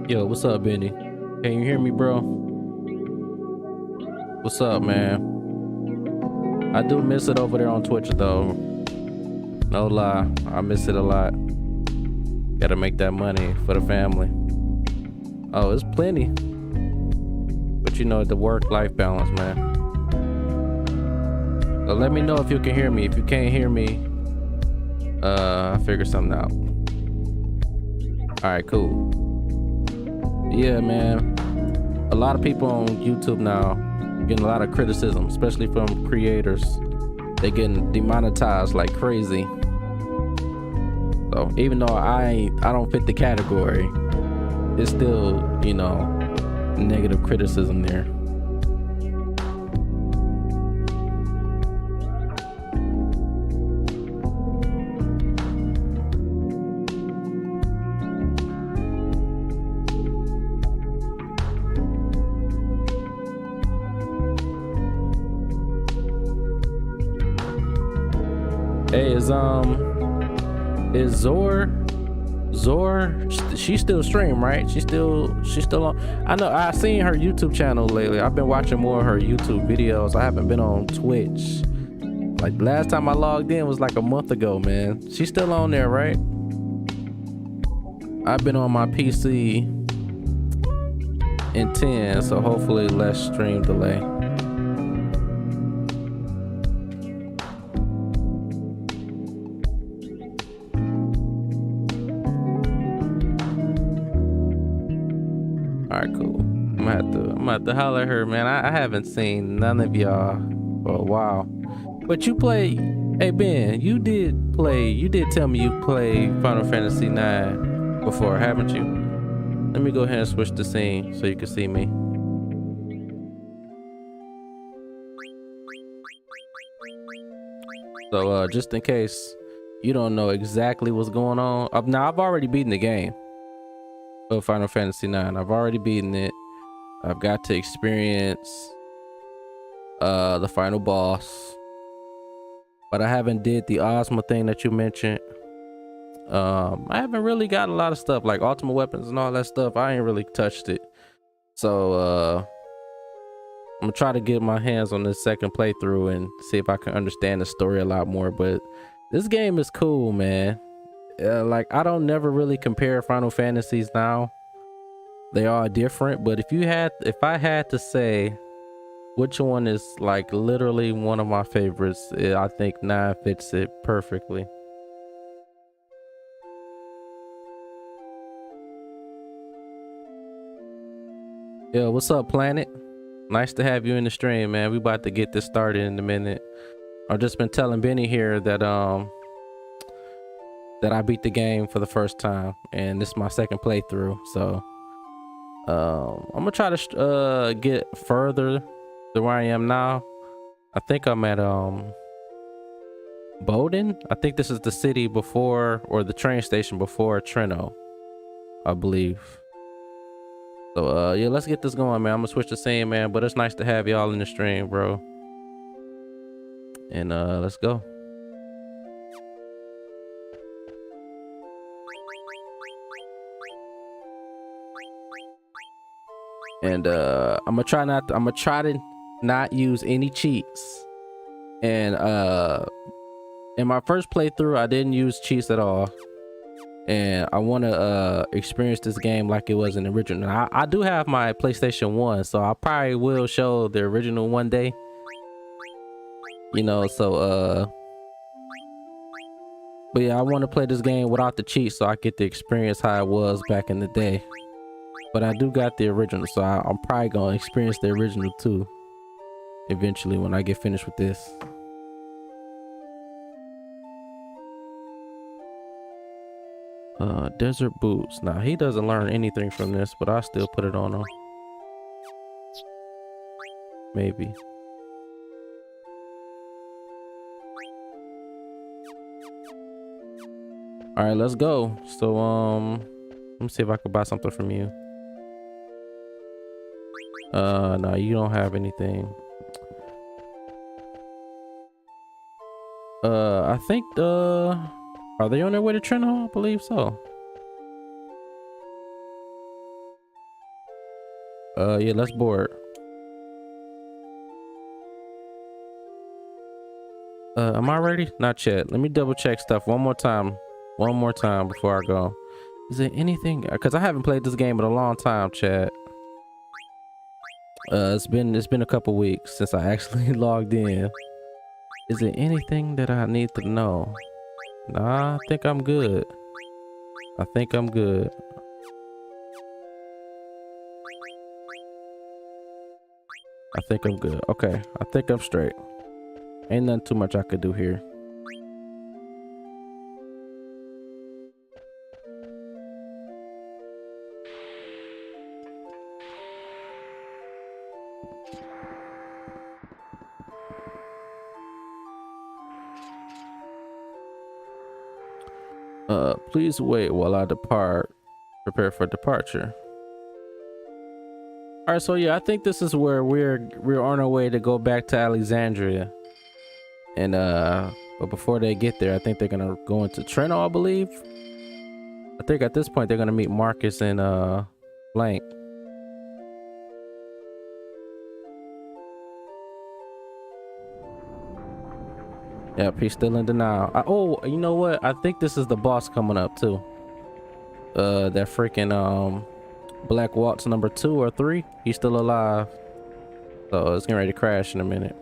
Yo, what's up, Benny? Can you hear me, bro? What's up, man? I do miss it over there on Twitch, though. No lie, I miss it a lot. Gotta make that money for the family. Oh, it's plenty. But you know, the work-life balance, man. So let me know if you can hear me. If you can't hear me, I'll figure something out. All right, cool. Yeah, man. A lot of people on YouTube now getting a lot of criticism, especially from creators. They getting demonetized like crazy. So even though I don't fit the category, it's still, you know, negative criticism there. Hey, is Zor, she still stream, right? She's still on. I know I've seen her YouTube channel lately. I've been watching more of her YouTube videos. I haven't been on Twitch. Like last time I logged in was like a month ago, man. She's still on there, right? I've been on my PC in 10, so hopefully less stream delay. All right, cool. I'm gonna have to holler at her, man. I haven't seen none of y'all for a while. But you play, hey Ben, you did tell me you played Final Fantasy IX before, haven't you? Let me go ahead and switch the scene so you can see me. So just in case you don't know exactly what's going on, now I've already beaten the game of Final Fantasy IX. I've already beaten it. I've got to experience the final boss, but I haven't did the Ozma thing that you mentioned. I haven't really got a lot of stuff like ultimate weapons and all that stuff. I ain't really touched it. So I'm gonna try to get my hands on this second playthrough and see if I can understand the story a lot more. But this game is cool, man. Like I don't never really compare Final Fantasies now. They are different, but if I had to say which one is like literally one of my favorites, I think 9 fits it perfectly. Yo, what's up, Planet? Nice to have you in the stream, man. We about to get this started in a minute. I've just been telling Benny here that I beat the game for the first time, and this is my second playthrough. So I'm gonna try to get further than where I am now. I think I'm at Bowden. I think this is the city before, or the train station before Treno, I believe. So yeah, let's get this going, man. I'm gonna switch the scene, man, but it's nice to have y'all in the stream, bro. And let's go. And I'm gonna try to not use any cheats. And in my first playthrough I didn't use cheats at all, and I want to experience this game like it was in the original. I do have my PlayStation 1, so I probably will show the original one day, you know. So but yeah, I want to play this game without the cheats so I get to experience how it was back in the day. But I do got the original, so I'm probably gonna experience the original too eventually when I get finished with this. Desert boots. Now he doesn't learn anything from this, but I still put it on him. Maybe. All right, let's go. So let me see if I can buy something from you. No, you don't have anything. I think are they on their way to Treno? I believe so. Yeah, let's board. Am I ready? Not yet. Let me double check stuff one more time before I go. Is there anything, because I haven't played this game in a long time, chat. It's been a couple weeks since I actually logged in. Is there anything that I need to know? Nah, I think I'm good. I think I'm good. I think I'm good. Okay, I think I'm straight. Ain't nothing too much I could do here. Please wait while I depart. Prepare for departure. All right, so yeah, I think this is where we're on our way to go back to Alexandria. And but before they get there, I think they're gonna go into Treno, I believe. I think at this point they're gonna meet Marcus and Blank. Yep, he's still in denial. Oh, you know what? I think this is the boss coming up too. That freaking Black Waltz number 2 or 3. He's still alive. So it's getting ready to crash in a minute.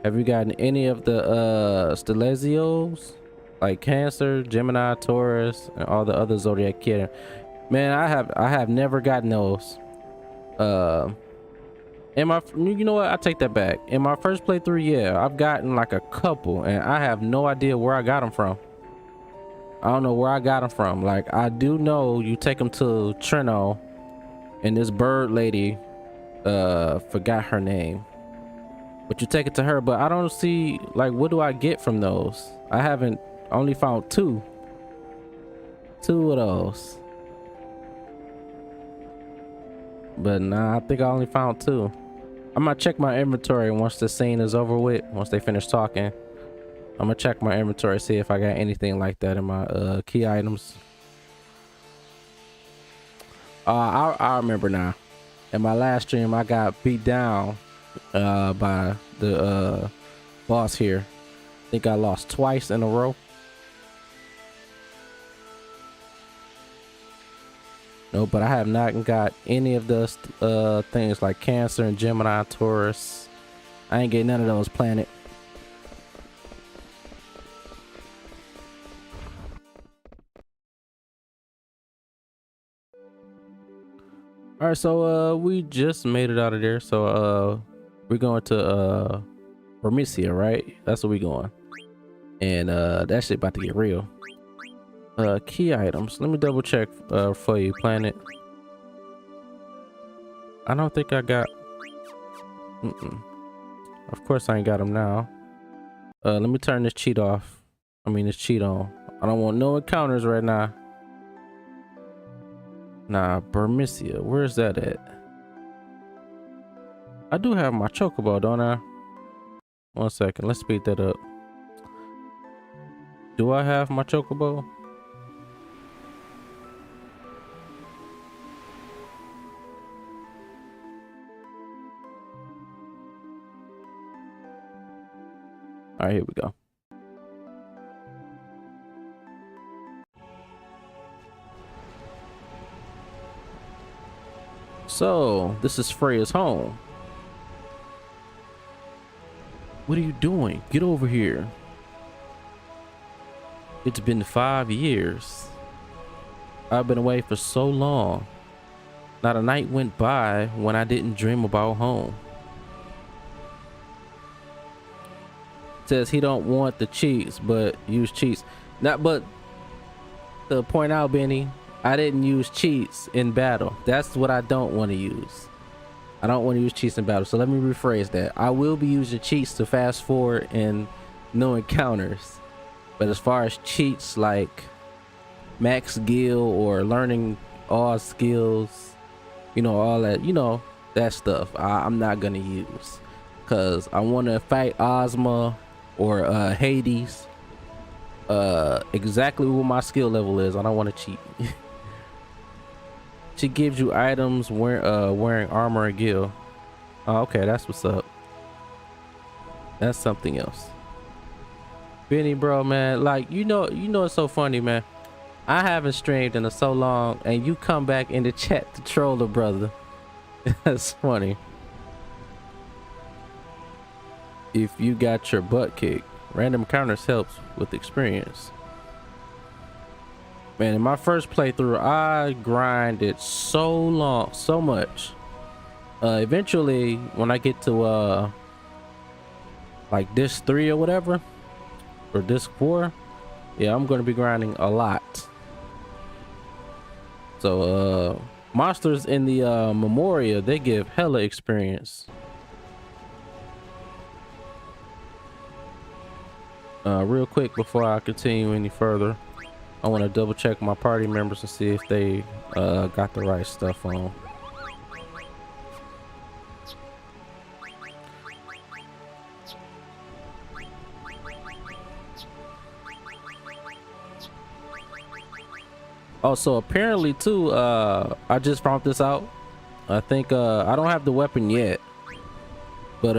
Have you gotten any of the Stellesios? Like Cancer, Gemini, Taurus, and all the other zodiac kid. Man, I have never gotten those. In my, you know what? I take that back. In my first playthrough, yeah, I've gotten like a couple, and I have no idea where I got them from. I don't know where I got them from. Like, I do know you take them to Trino, and this bird lady, forgot her name, but you take it to her. But I don't see, like, what do I get from those? I haven't, only found two of those. But nah, I think I only found 2. I'm gonna check my inventory once the scene is over with. Once they finish talking, I'm gonna check my inventory, see if I got anything like that in my key items. I remember now. In my last stream, I got beat down by the boss here. I think I lost twice in a row. No, but I have not got any of the things like Cancer and Gemini, Taurus. I ain't getting none of those, Planet. All right, so we just made it out of there. So we're going to Bermesia, right? That's where we going. And that shit about to get real. Key items. Let me double check for you, Planet. I don't think I got. Of course I ain't got them now. Let me turn this cheat off. I mean this cheat on. I don't want no encounters right now. Nah, Bermesia. Where's that at? I do have my chocobo, don't I? 1 second. Let's speed that up. Do I have my chocobo? All right, here we go. So, this is Freya's home. What are you doing? Get over here. It's been 5 years. I've been away for so long. Not a night went by when I didn't dream about home. Says he don't want the cheats, but use cheats. Not, but to point out, Benny, I didn't use cheats in battle. That's what I don't want to use. I don't want to use cheats in battle. So let me rephrase that. I will be using cheats to fast forward and no encounters. But as far as cheats like max skill or learning all skills, you know, all that, you know, that stuff, I'm not gonna use, because I want to fight Ozma or Hades exactly what my skill level is. I don't want to cheat. She gives you items wearing armor and gear. Oh, okay, that's what's up. That's something else. Benny, bro, man, like, you know it's so funny, man. I haven't streamed in so long, and you come back in the chat to troll the brother. That's funny. If you got your butt kicked, random encounters helps with experience. Man, in my first playthrough, I grinded so much. Eventually, when I get to like disc 3 or whatever, or disc 4, yeah, I'm gonna be grinding a lot. So monsters in the Memoria, they give hella experience. Real quick before I continue any further, I want to double check my party members and see if they got the right stuff on. Also, apparently too, I just found this out. I think I don't have the weapon yet, but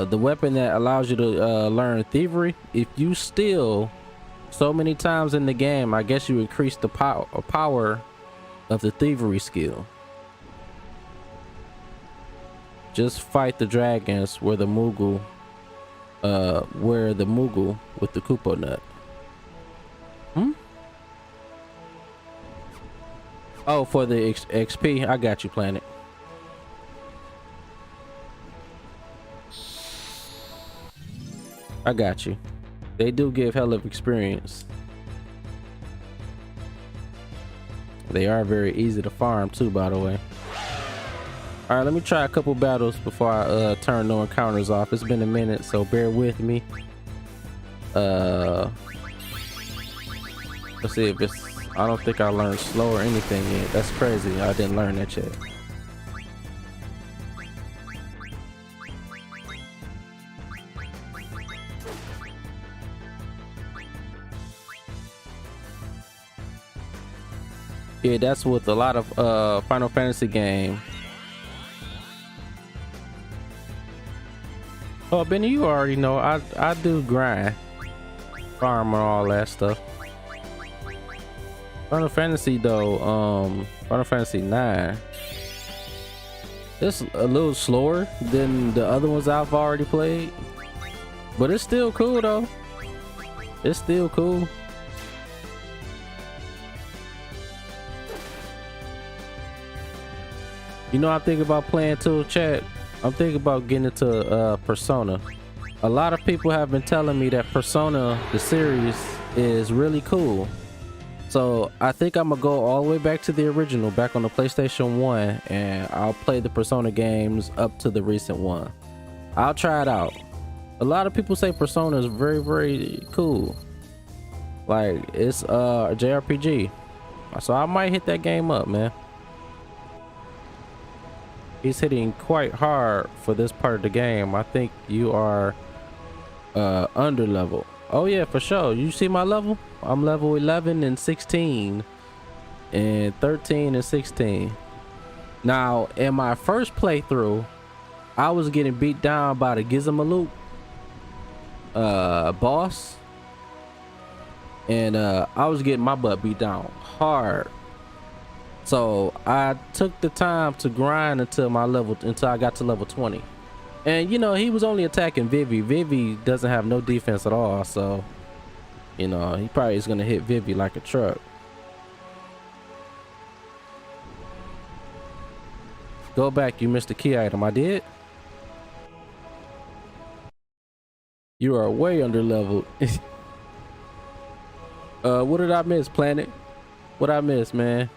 the weapon that allows you to learn thievery, if you steal so many times in the game, I guess you increase the power of the thievery skill. Just fight the dragons where the Moogle with the Kupo nut. Oh, for the XP. I got you, Planet. I got you. They do give hell of experience. They are very easy to farm too, by the way. All right, let me try a couple battles before I turn no encounters off. It's been a minute, so bear with me. Let's see if it's... I don't think I learned slow or anything yet. That's crazy. I didn't learn that yet. Yeah, that's with a lot of Final Fantasy game. Oh, Benny, you already know I do grind, farm, and all that stuff. Final Fantasy though, Final Fantasy IX, it's a little slower than the other ones I've already played, but it's still cool though. It's still cool. You know, I think about playing too, chat. I'm thinking about getting into Persona. A lot of people have been telling me that Persona, the series, is really cool. So I think I'm gonna go all the way back to the original, back on the PlayStation 1, and I'll play the Persona games up to the recent one. I'll try it out. A lot of people say Persona is very, very cool. Like, it's a JRPG. So I might hit that game up, man. He's hitting quite hard for this part of the game. I think you are under level. Oh yeah, for sure. You see my level? I'm level 11 and 16 and 13 and 16. Now, in my first playthrough, I was getting beat down by the Gizmaloop boss, and I was getting my butt beat down hard. So I took the time to grind until I got to level 20. And you know, he was only attacking Vivi. Vivi doesn't have no defense at all, so you know, he probably is gonna hit Vivi like a truck. Go back, you missed the key item. I did. You are way under leveled. What did I miss, Planet? What I miss, man?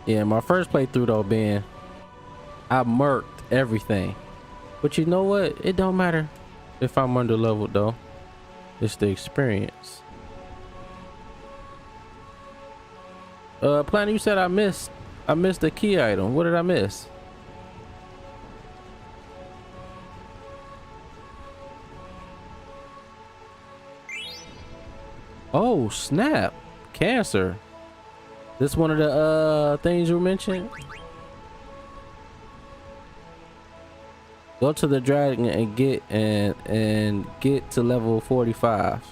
Yeah, my first playthrough though, Ben, I murked everything. But you know what? It don't matter if I'm under leveled though. It's the experience. Planet, you said I missed the key item. What did I miss? Oh snap! Cancer. This one of the things you mentioned. Go to the dragon and get to level 45.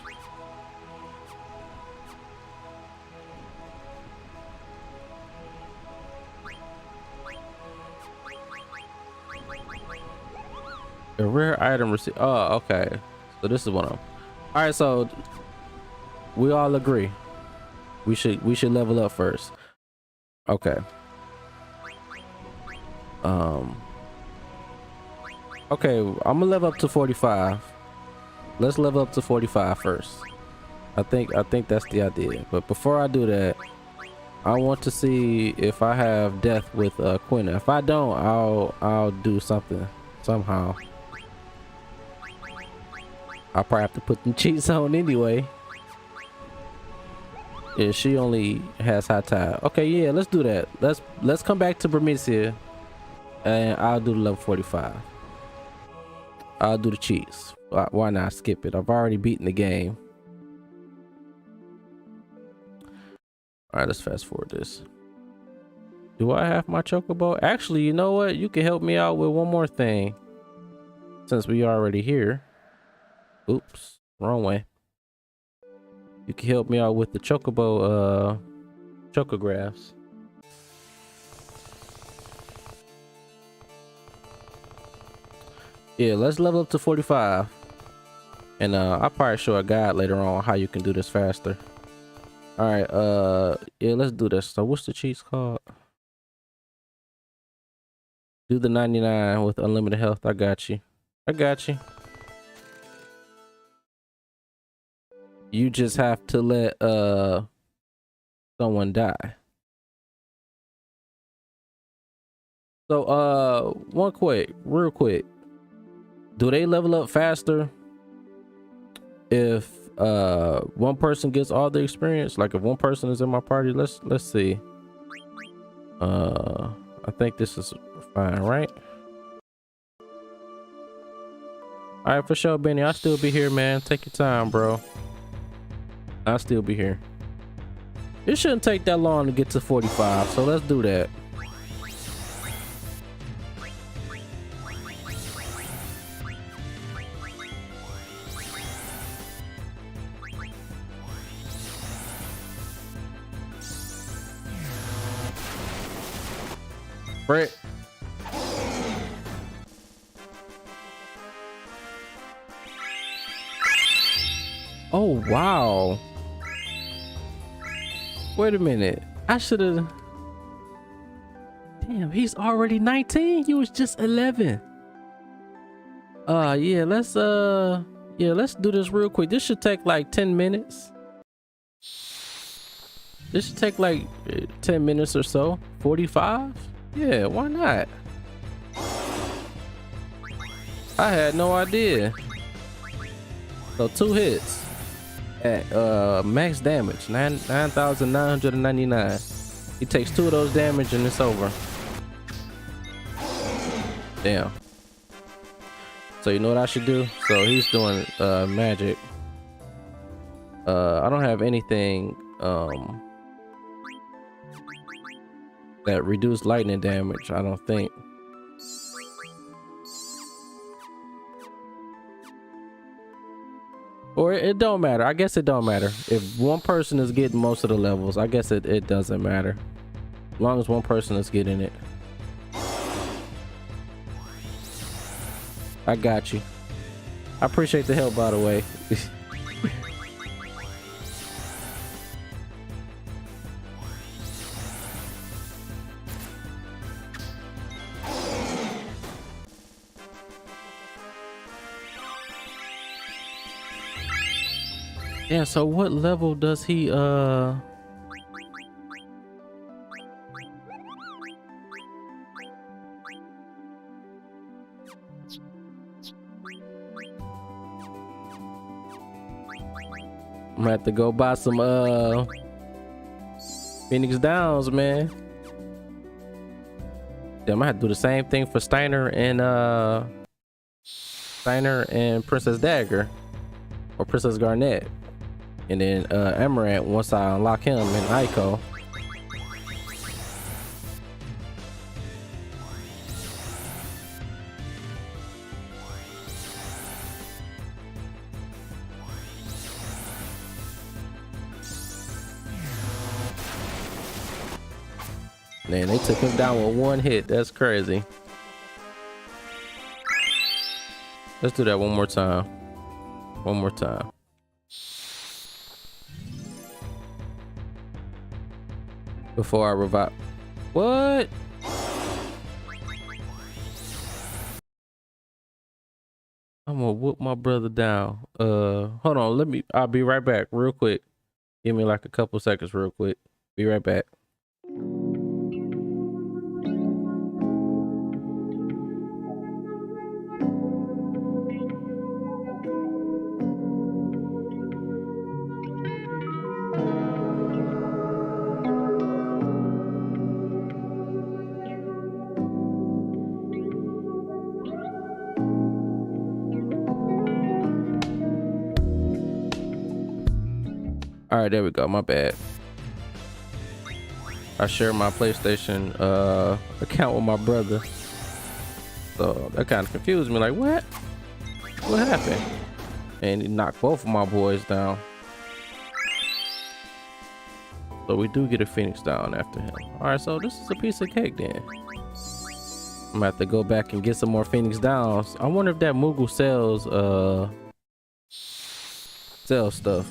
A rare item received. Oh, okay. So this is one of them. All right, so we all agree we should level up first. Okay. Okay, I'm gonna level up to 45. Let's level up to 45 first. I think that's the idea. But before I do that, I want to see if I have death with Quina. If I don't, I'll do something somehow. I'll probably have to put them cheats on anyway. Yeah, she only has high tide. Okay, yeah, let's do that. Let's come back to Bermesia, and I'll do the level 45. I'll do the cheats. Why not skip it? I've already beaten the game. All right, let's fast forward this. Do I have my chocobo? Actually, you know what? You can help me out with one more thing. since we already here. Oops, wrong way. You can help me out with the chocobo chocographs. Yeah, let's level up to 45. And I'll probably show a guide later on how you can do this faster. All right, yeah, let's do this. So what's the cheats called? Do the 99 with unlimited health. I got you. I got you. You just have to let someone die. So real quick. Do they level up faster if one person gets all the experience? Like if one person is in my party, let's see. I think this is fine, right? All right, for sure, Benny. I'll still be here, man. Take your time, bro. I'll still be here. It shouldn't take that long to get to 45, so let's do that. Brett. Oh, wow. Wait a minute. I should have. Damn, he's already 19. He was just 11. Yeah, let's do this real quick. This should take like 10 minutes. This should take like 10 minutes or so. 45? Yeah, why not? I had no idea. So 2 hits at max damage, 9,999. He takes 2 of those damage and it's over. Damn. So you know what I should do? So he's doing magic. I don't have anything that reduce lightning damage, I don't think. Or it don't matter. I guess it don't matter. If one person is getting most of the levels, I guess it doesn't matter. As long as one person is getting it. I got you. I appreciate the help, by the way. Yeah, so what level does he I'm gonna have to go buy some Phoenix Downs, man. Damn, I have to do the same thing for Steiner and Princess Dagger or Princess Garnet. And then Amaranth once I unlock him in Ico. Man, they took him down with 1 hit. That's crazy. Let's do that one more time. One more time. Before I revive. What? I'm gonna whoop my brother down. Hold on, I'll be right back real quick. Give me like a couple seconds real quick. Be right back. All right, there we go. My bad. I share my PlayStation account with my brother, so that kind of confused me. Like, what? What happened? And he knocked both of my boys down. So we do get a Phoenix down after him. All right, so this is a piece of cake then. I'm gonna have to go back and get some more Phoenix downs. I wonder if that Moogle sells stuff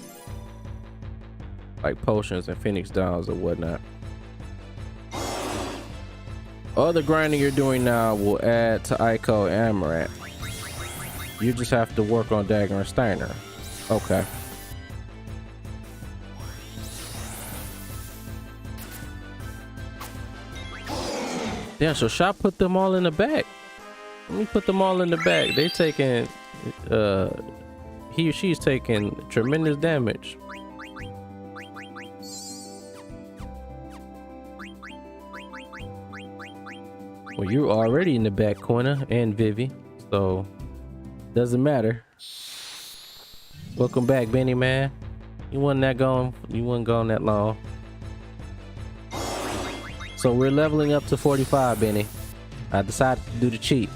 like potions and Phoenix downs or whatnot. Other grinding you're doing now will add to Ico and Amaranth. You just have to work on Dagger and Steiner. Okay. Yeah, so Shop put them all in the back. Let me put them all in the back. They taking he or she's taking tremendous damage. Well, you're already in the back corner, and Vivi, so doesn't matter. Welcome back, Benny man. You wasn't gone that long. So we're leveling up to 45, Benny. I decided to do the cheat.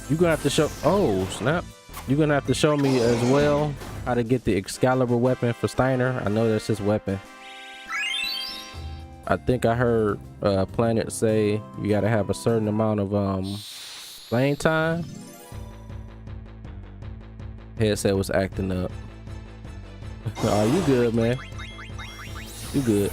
You're gonna have to show, oh snap. You're gonna have to show me as well how to get the Excalibur weapon for Steiner. I know that's his weapon. I think I heard Planet say you gotta have a certain amount of playing time. Headset was acting up. Oh, you good, man? You good?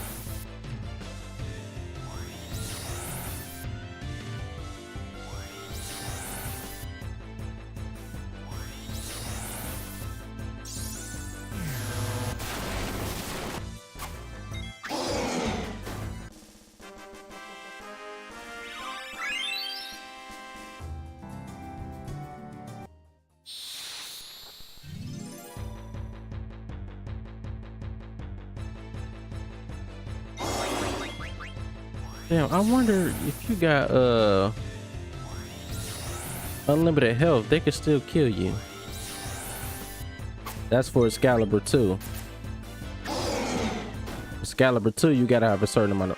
Damn, I wonder if you got unlimited health, they can still kill you. That's for Excalibur 2. Excalibur 2, you gotta have a certain amount of,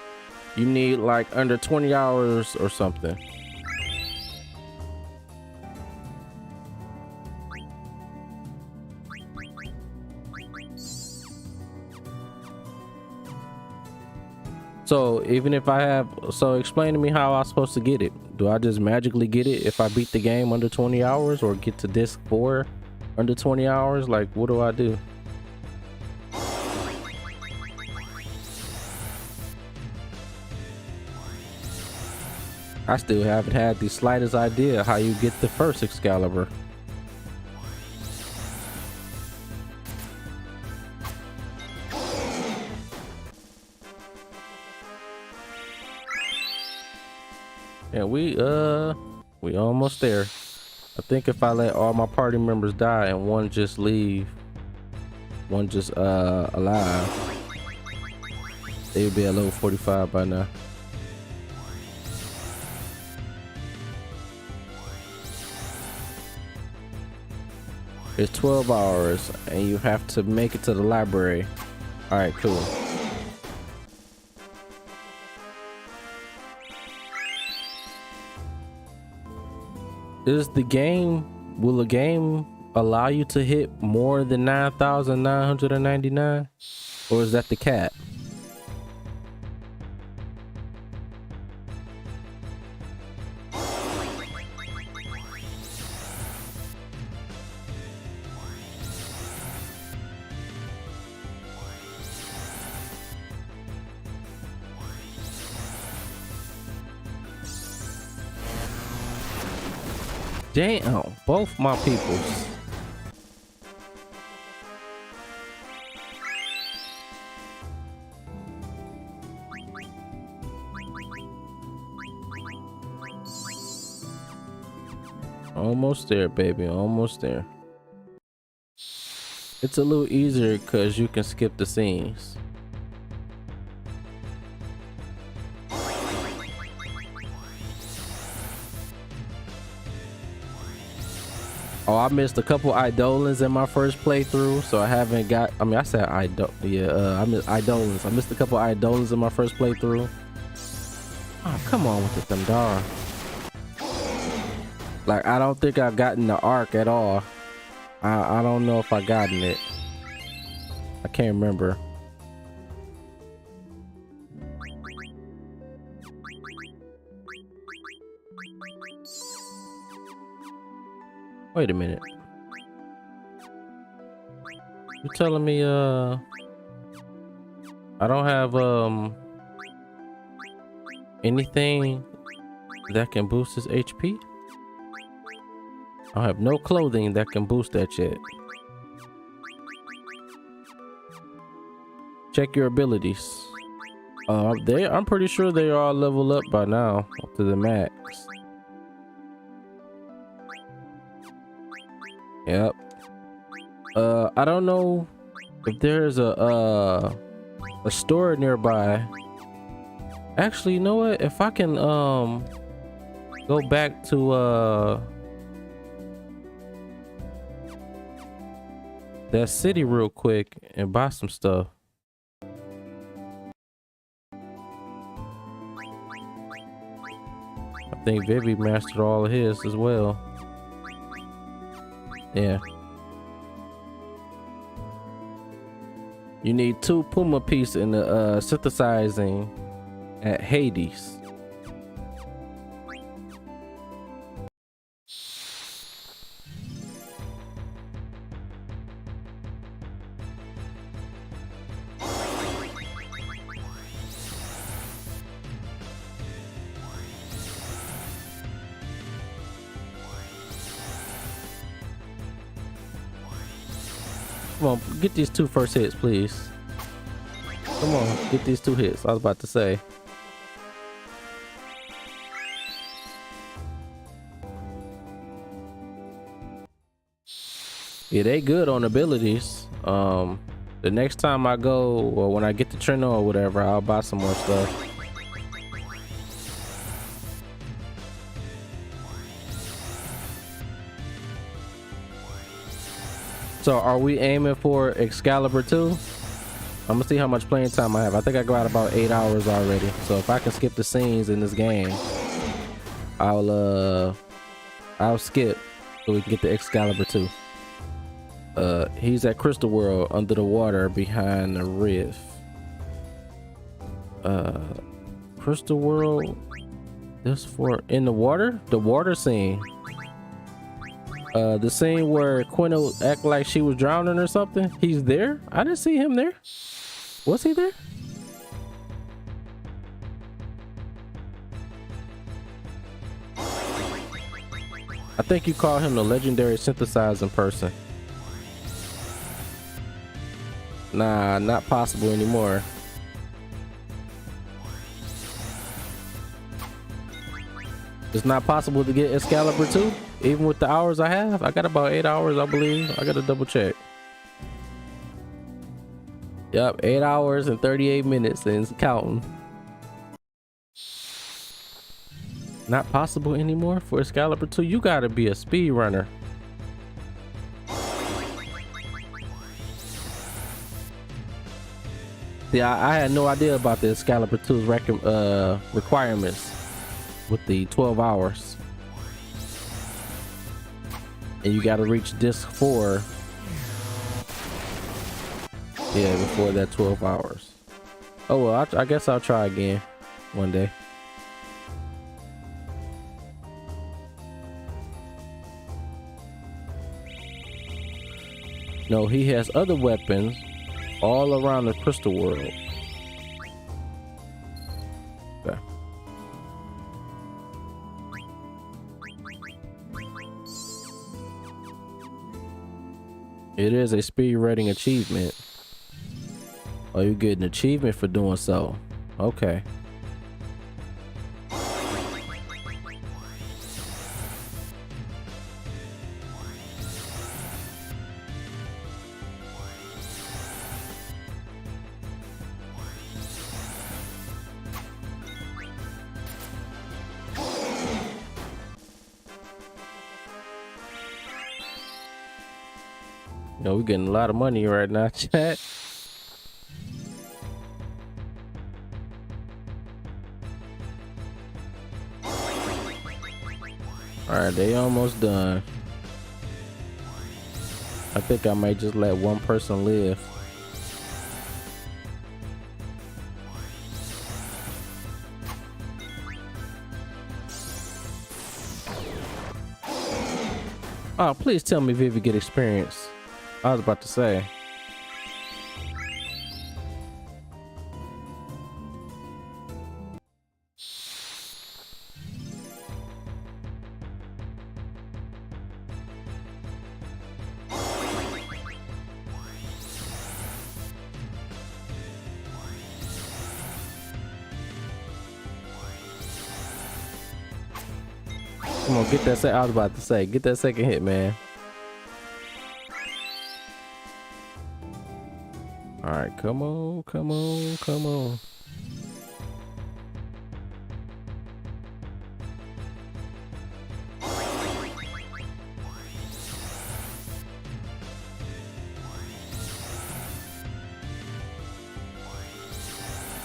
you need like under 20 hours or something. So even if I have, so explain to me how I'm supposed to get it. Do I just magically get it if I beat the game under 20 hours or get to disc 4 under 20 hours? Like, what do I do? I still haven't had the slightest idea how you get the first Excalibur. Yeah, we almost there. I think if I let all my party members die and one just leave, one just alive, they would be at level 45 by now. It's 12 hours and you have to make it to the library. All right, cool. Will the game allow you to hit more than 9,999? Or is that the cap? Damn, both my peoples. Almost there, baby, almost there. It's a little easier because you can skip the scenes. Oh, I missed a couple Eidolons in my first playthrough, so I haven't got. I mean, I said Eidol. Yeah, I missed Eidolons. I missed a couple Eidolons in my first playthrough. Oh, come on with the Thundara. Like, I don't think I've gotten the arc at all. I don't know if I gotten it. I can't remember. Wait a minute. You telling me I don't have anything that can boost his HP? I have no clothing that can boost that yet. Check your abilities. I'm pretty sure they are all leveled up by now to the max. Yep. I don't know if there's a store nearby. Actually, you know what? If I can go back to that city real quick and buy some stuff. I think Vivi mastered all of his as well. Yeah. You need 2 Puma pieces in the synthesizing at Hades. Come on, get these 2 first hits, please. Come on, get these 2 hits. I was about to say. Yeah, they good on abilities. The next time I go, or when I get to Trino or whatever, I'll buy some more stuff. So are we aiming for Excalibur 2? I'm gonna see how much playing time I have. I think I got about 8 hours already. So if I can skip the scenes in this game, I'll skip so we can get the Excalibur 2. He's at Crystal World under the water behind the rift. Crystal World. This for in the water? The water scene. The scene where Quinn act like she was drowning or something. He's there? I didn't see him there. Was he there? I think you call him the legendary synthesizing person. Nah, not possible anymore. It's not possible to get Excalibur 2, even with the hours I have. I got about 8 hours, I believe. I gotta double check. Yep, 8 hours and 38 minutes and it's counting. Not possible anymore for Excalibur 2. You gotta be a speed runner. Yeah, I had no idea about the Excalibur 2's requirements with the 12 hours. And you gotta reach disc 4. Yeah, before that 12 hours. Oh well, I guess I'll try again one day. No, he has other weapons all around the Crystal World. Okay. It is a speed rating achievement. Oh, you get an achievement for doing so. Okay. You know, we're getting a lot of money right now, chat. Alright, they almost done. I think I might just let one person live. Oh, please tell me Vivi get experience. I was about to say. Come on, get that I was about to say, get that second hit, man. All right, come on, come on, come on.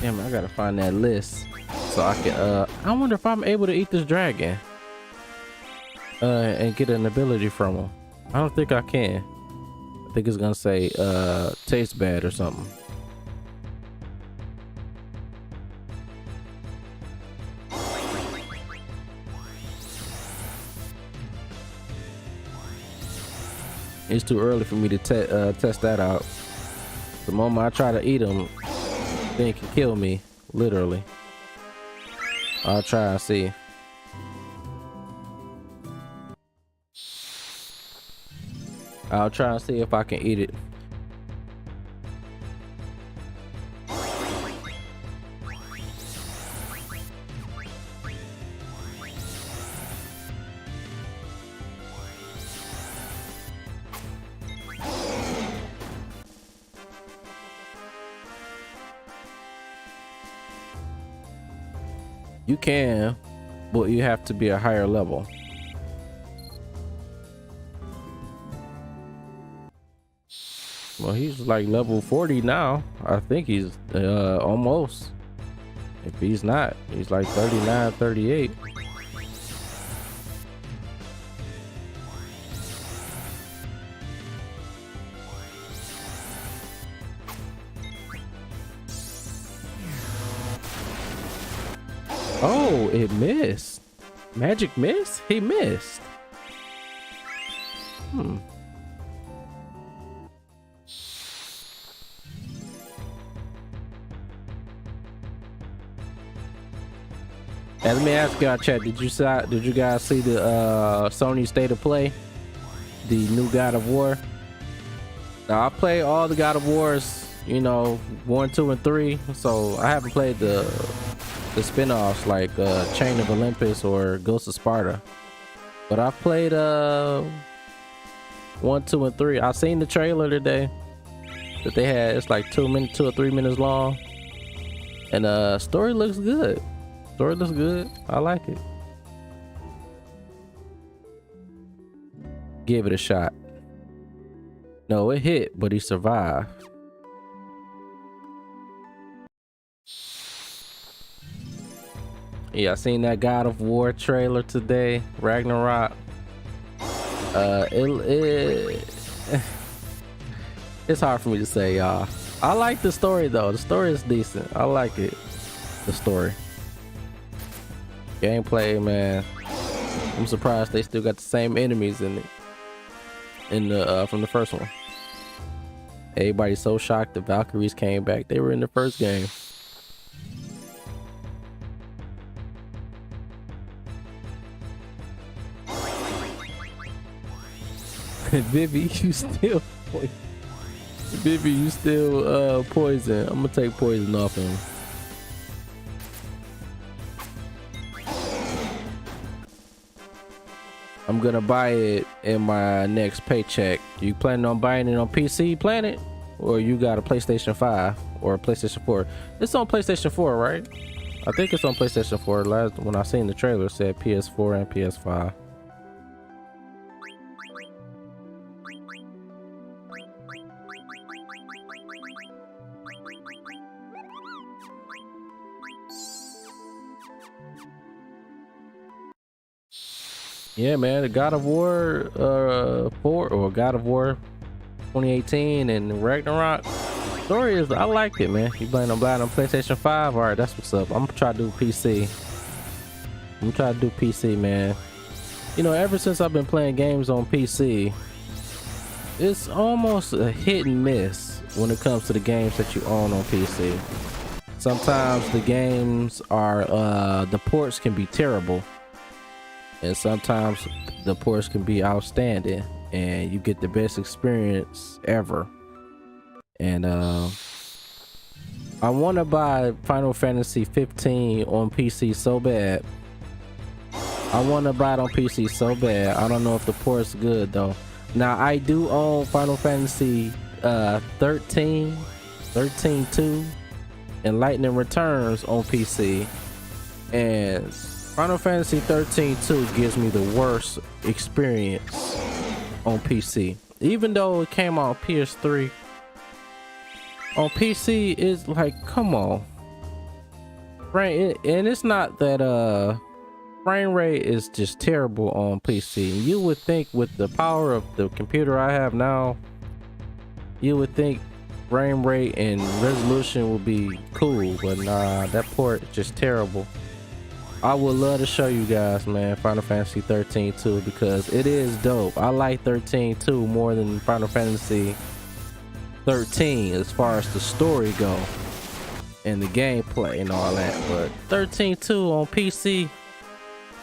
Damn, I gotta find that list so I can. I wonder if I'm able to eat this dragon. And get an ability from him. I don't think I can. I think it's gonna say tastes bad or something. It's too early for me to test that out. The moment I try to eat him, then it can kill me, literally. I'll try and see. I'll try and see if I can eat it. You can, but you have to be a higher level. Well, he's like level 40 now. I think he's almost. If he's not, he's like 39, 38. Oh, it missed. Magic miss? He missed. And let me ask y'all, chat, did you guys see the Sony State of Play? The new God of War? Now I play all the God of Wars, you know, 1, 2, and 3. So I haven't played the spin-offs like Chain of Olympus or Ghost of Sparta. But I've played 1, 2, and 3. I seen the trailer today that they had. It's like 2 or 3 minutes long. And story looks good. Story looks good. I like it. Give it a shot. No, it hit, but he survived. Yeah, I seen that God of War trailer today, Ragnarok. It's hard for me to say, y'all. I like the story though. The story is decent. I like it. The story. Gameplay, man. I'm surprised they still got the same enemies in it. From the first one. Everybody's so shocked the Valkyries came back. They were in the first game. Vivi, you still Vivi, you still poison. I'm gonna take poison off him. I'm gonna buy it in my next paycheck. You planning on buying it on PC Planet? Or you got a PlayStation 5 or a PlayStation 4? It's on PlayStation 4, right? I think it's on PlayStation 4. Last when I seen the trailer, it said PS4 and PS5. Yeah, man, the God of War 4 or God of War 2018 and Ragnarok story is, I liked it, man. You playing on PlayStation 5? All right, that's what's up. I'm gonna try to do PC. I'm gonna try to do PC, man. You know, ever since I've been playing games on PC, it's almost a hit and miss when it comes to the games that you own on PC. Sometimes the games are the ports can be terrible, and sometimes the ports can be outstanding and you get the best experience ever. And I want to buy Final Fantasy 15 on PC so bad. I want to buy it on PC so bad. I don't know if the port's good though. Now I do own Final Fantasy 13, 13-2 and Lightning Returns on PC, and Final Fantasy 13-2 gives me the worst experience on PC. Even though it came on PS3, on PC it's like, come on, right? And it's not that frame rate is just terrible on PC. You would think with the power of the computer I have now, you would think frame rate and resolution would be cool, but nah, that port is just terrible. I would love to show you guys, man, Final Fantasy 13-2 because it is dope. I like 13-2 more than Final Fantasy 13 as far as the story go and the gameplay and all that, but 13-2 on PC,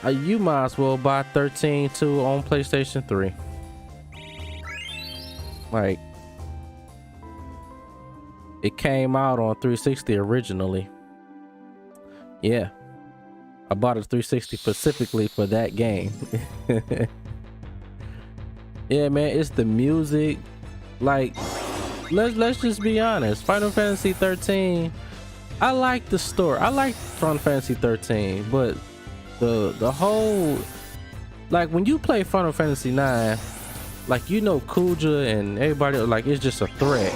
you might as well buy 13-2 on PlayStation 3. Like, it came out on 360 originally. Yeah, I bought a 360 specifically for that game. Yeah, man, it's the music. Like, let's just be honest. Final Fantasy 13, I like the story. I like Final Fantasy 13, but the whole, like, when you play Final Fantasy IX, like, you know, Kuja and everybody, like, it's just a threat.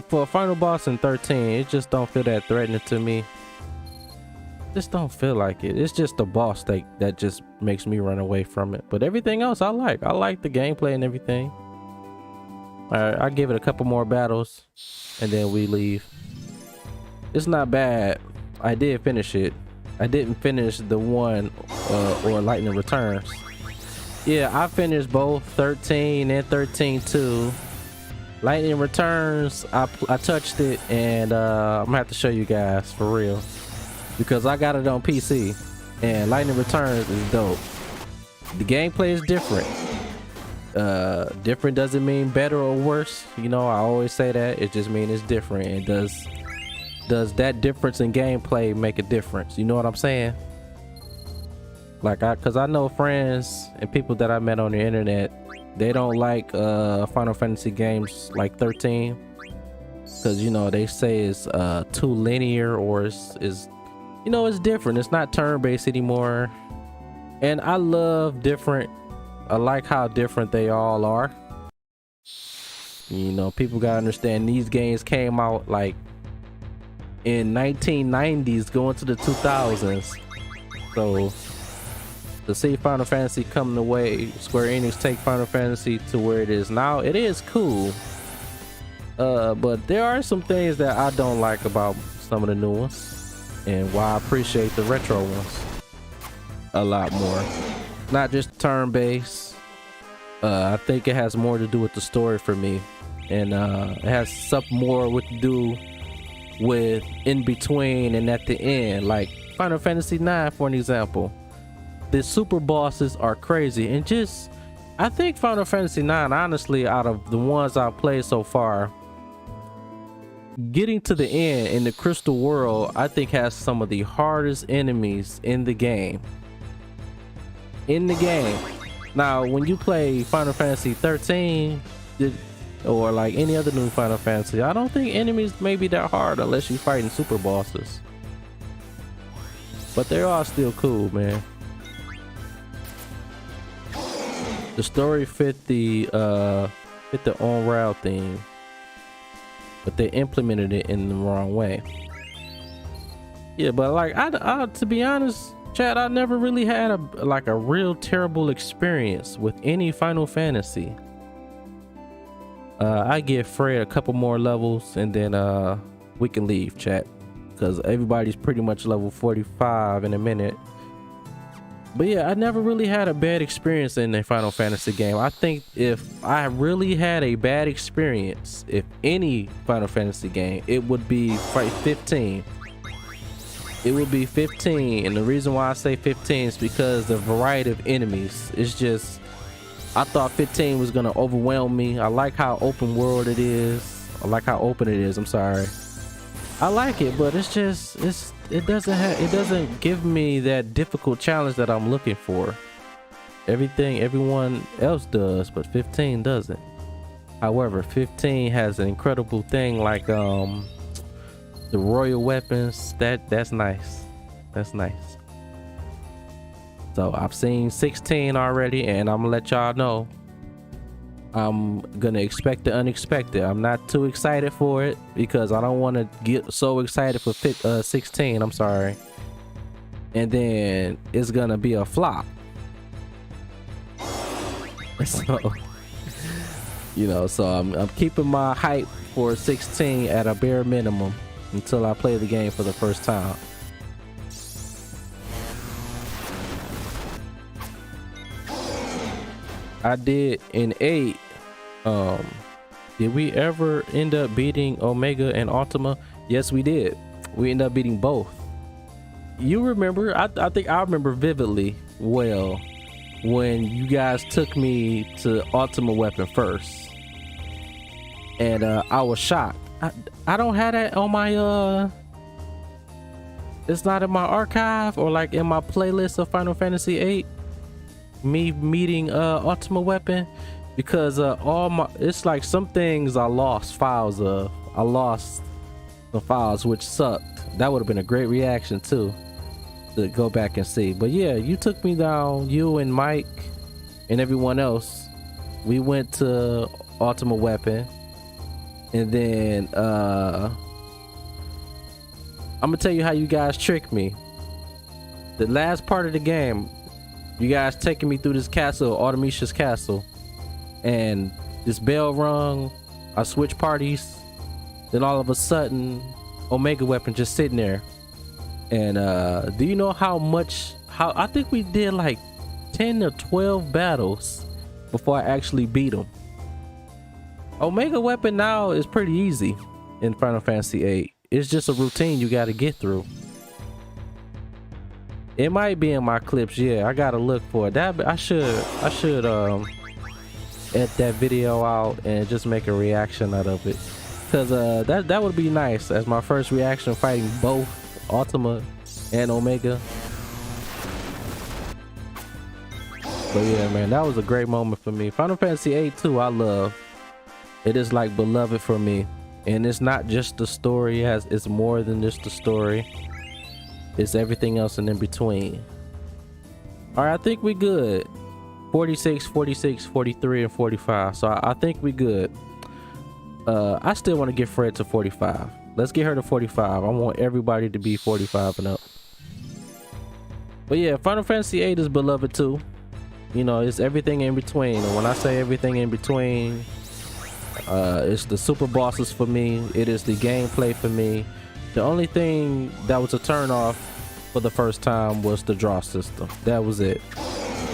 For a final boss in 13, it just don't feel that threatening to me. Just don't feel like it. It's just the boss that just makes me run away from it. But everything else I like the gameplay and everything. All right, I'll give it a couple more battles and then we leave. It's not bad. I did finish it. I didn't finish the one or Lightning Returns. Yeah, I finished both 13 and 13-2. Lightning Returns, I touched it, and I'm gonna have to show you guys for real because I got it on PC, and Lightning Returns is dope. The gameplay is different. Different doesn't mean better or worse. You know, I always say that. It just means it's different. And does that difference in gameplay make a difference? You know what I'm saying? Like, cause I know friends and people that I met on the internet, they don't like Final Fantasy games like 13 because, you know, they say it's too linear or is you know, it's different. It's not turn-based anymore, and I love different. I like how different they all are. You know, people gotta understand these games came out like in 1990s going to the 2000s, so to see Final Fantasy come the way Square Enix take Final Fantasy to where it is now, it is cool. But there are some things that I don't like about some of the new ones, and why I appreciate the retro ones a lot more. Not just turn-based. I think it has more to do with the story for me, and it has something more to do with in between and at the end, like Final Fantasy IX for an example. The super bosses are crazy, and just, I think Final Fantasy IX, honestly, out of the ones I've played so far, getting to the end in the Crystal World, I think has some of the hardest enemies in the game. Now, when you play Final Fantasy 13 or like any other new Final Fantasy, I don't think enemies may be that hard unless you're fighting super bosses. But they're all still cool, man. The story fit the on rail thing, but they implemented it in the wrong way. Yeah, but like I to be honest, Chad, I never really had a real terrible experience with any Final Fantasy. I give Fred a couple more levels and then we can leave, chat, because everybody's pretty much level 45 in a minute. But yeah, I never really had a bad experience in a Final Fantasy game. I think if I really had a bad experience, if any Final Fantasy game, it would be 15. It would be 15, and the reason why I say 15 is because the variety of enemies. It's just, I thought 15 was gonna overwhelm me. I like how open world it is. I like how open it is. I'm sorry. I like it, but it's just, it doesn't give me that difficult challenge that I'm looking for. Everyone else does, but 15 doesn't. However, 15 has an incredible thing like the royal weapons. That's nice. That's nice. So I've seen 16 already, and I'm gonna let y'all know I'm gonna expect the unexpected. I'm not too excited for it because I don't want to get so excited for 16. I'm sorry. And then it's gonna be a flop. So you know, so I'm keeping my hype for 16 at a bare minimum until I play the game for the first time. I did in 8. Did we ever end up beating Omega and Ultima? Yes, we did. We ended up beating both. You remember, I think I remember vividly well when you guys took me to Ultima weapon first, and I was shocked. I don't have that on my it's not in my archive or like in my playlist of Final Fantasy VIII, me meeting Ultima weapon, because it's like some things I lost files of. I lost the files, which sucked. That would have been a great reaction too, to go back and see. But yeah, you took me down, you and Mike and everyone else. We went to Ultima weapon, and then I'm gonna tell you how you guys tricked me. The last part of the game, you guys taking me through this castle, Artemisia's castle, and this bell rung. I switched parties, then all of a sudden Omega weapon just sitting there. And do you know how I think we did like 10 or 12 battles before I actually beat him. Omega weapon now is pretty easy in Final Fantasy VIII. It's just a routine you got to get through. It might be in my clips. Yeah, I gotta look for it. That I should edit that video out and just make a reaction out of it, because that would be nice as my first reaction fighting both Ultima and Omega. But yeah, man, that was a great moment for me. Final Fantasy VIII too, I love. It is like beloved for me, and it's not just the story. It's more than just the story. It's everything else and in between. All right, I think we good. 46, 46, 43, and 45. So I think we good. I still want to get Fred to 45. Let's get her to 45. I want everybody to be 45 and up. But yeah, Final Fantasy VIII is beloved too. You know, it's everything in between. And when I say everything in between, it's the super bosses for me. It is the gameplay for me. The only thing that was a turn off for the first time was the draw system. That was it.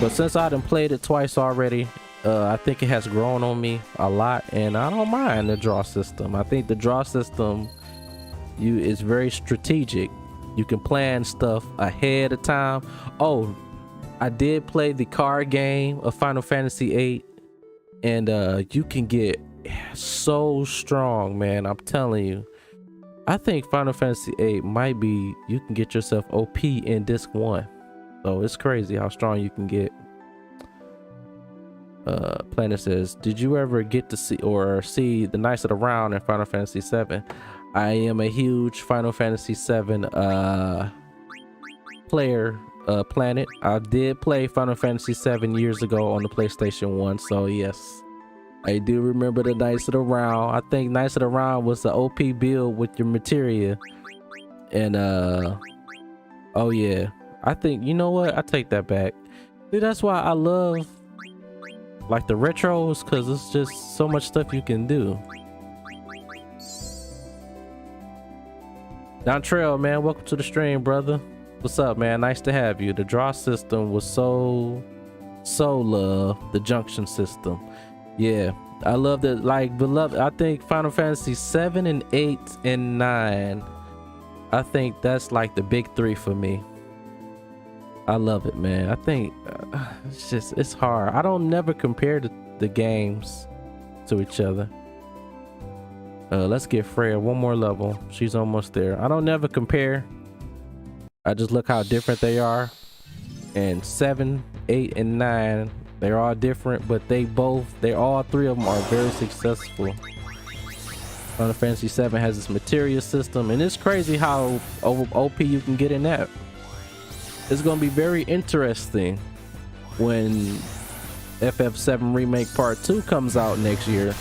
But since I done played it twice already, I think it has grown on me a lot, and I don't mind the draw system. I think the draw system is very strategic. You can plan stuff ahead of time. Oh, I did play the card game of Final Fantasy VIII, and you can get so strong, man. I'm telling you. I think Final Fantasy VIII might be, you can get yourself OP in disc 1. So it's crazy how strong you can get. Planet says, did you ever get to see the Knights of the Round in Final Fantasy VII? I am a huge Final Fantasy VII player, Planet. I did play Final Fantasy VII years ago on the PlayStation 1, so yes. I do remember the Knights of the Round. I think Knights of the Round was the OP build with your materia. And oh yeah, I think, you know what? I take that back. See, that's why I love like the retros, because it's just so much stuff you can do. Don Trail, man, welcome to the stream, brother. What's up, man? Nice to have you. The draw system was so love. The junction system, yeah, I love it. Like, beloved, I think Final Fantasy 7 and 8 and 9, I think that's like the big three for me. I love it, man. I think it's hard. I don't never compare the games to each other. Let's get Freya one more level. She's almost there. I don't never compare. I just look how different they are. And 7, 8, and 9, they're all different, but all three of them are very successful. Final Fantasy 7 has this materia system, and it's crazy how OP you can get in that. It's gonna be very interesting when FF7 Remake Part 2 comes out next year.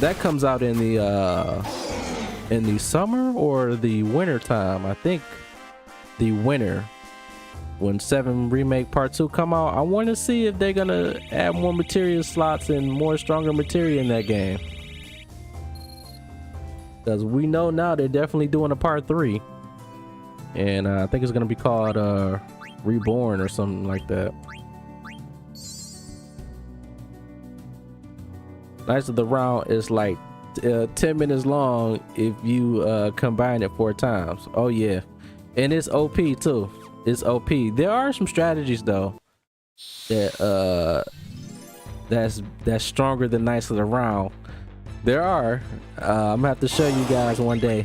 That comes out in the summer or the winter time. I think the winter, when 7 Remake Part 2 come out. I want to see if they're gonna add more materia slots and more stronger materia in that game, because we know now they're definitely doing a Part 3, and I think it's gonna be called Reborn or something like that. Knights of the Round is like 10 minutes long if you combine it 4 times. Oh yeah, and it's OP too. It's OP. There are some strategies though that that's stronger than Knights of the Round. There are. I'm gonna have to show you guys one day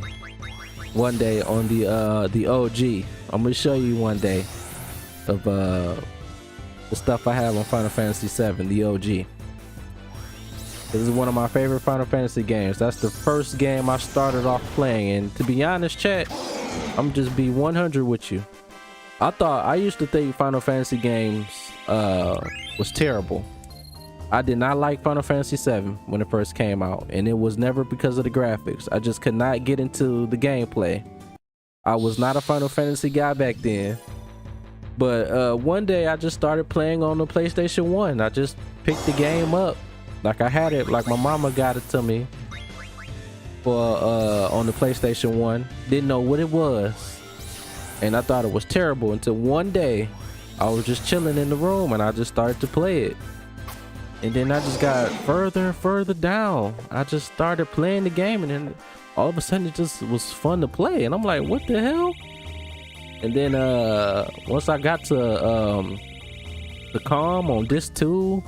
on the OG. I'm gonna show you one day of the stuff I have on Final Fantasy VII, the OG. This is one of my favorite Final Fantasy games. That's the first game I started off playing, and to be honest, chat, I'm just be 100 with you. I used to think Final Fantasy games was terrible. I did not like Final Fantasy VII when it first came out, and it was never because of the graphics. I just could not get into the gameplay. I was not a Final Fantasy guy back then. But one day I just started playing on the PlayStation 1. I just picked the game up. Like I had it, like my mama got it to me for on the PlayStation 1. Didn't know what it was, and I thought it was terrible until one day I was just chilling in the room and I just started to play it. And then I just got further and further down. I just started playing the game, and then all of a sudden it just was fun to play, and I'm like, what the hell? And then once I got to the calm on disc 2,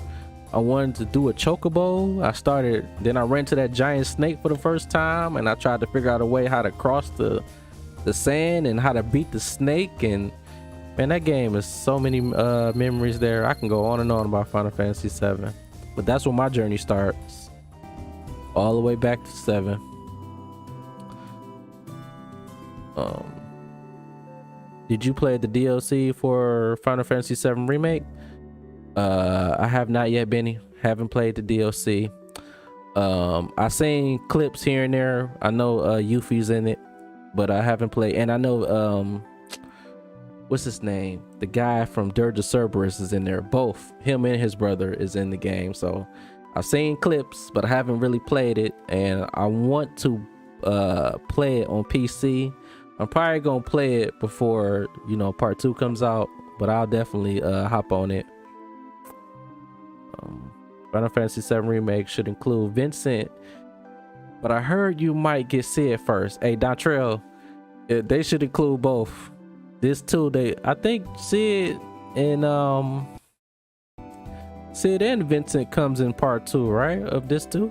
I wanted to do a chocobo. I ran to that giant snake for the first time, and I tried to figure out a way how to cross the sand and how to beat the snake. And man, that game is so many memories there. I can go on and on about Final Fantasy VII, but that's where my journey starts, all the way back to 7. Did you play the DLC for Final Fantasy VII Remake? I have not yet, Benny. Haven't played the DLC. I seen clips here and there. I know Yuffie's in it, but I haven't played. And I know what's his name? The guy from Dirge of Cerberus is in there. Both him and his brother is in the game. So I've seen clips, but I haven't really played it. And I want to play it on PC. I'm probably gonna play it before, you know, part 2 comes out, but I'll definitely hop on it. Final Fantasy VII Remake should include Vincent, but I heard you might get Sid first. Hey, Dontrell, they should include both. This too, I think Sid and Vincent comes in part 2, right? Of this too.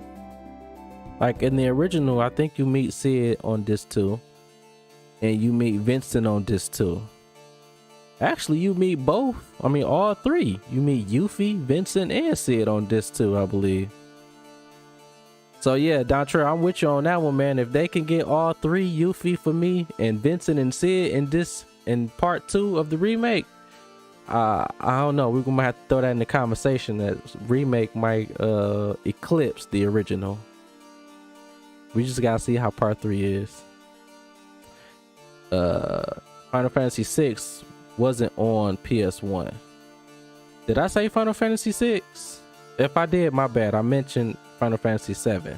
Like in the original, I think you meet Sid on this 2, and you meet Vincent on this 2. Actually, you meet both. I mean, all 3. You meet Yuffie, Vincent, and Sid on this 2, I believe. So yeah, Dontre, I'm with you on that one, man. If they can get all 3, Yuffie for me, and Vincent and Sid in part 2 of the remake, I don't know. We're gonna have to throw that in the conversation. That remake might eclipse the original. We just gotta see how part 3 is. Final Fantasy VI wasn't on PS1. Did I say Final Fantasy VI? If I did, my bad. I mentioned Final Fantasy VII.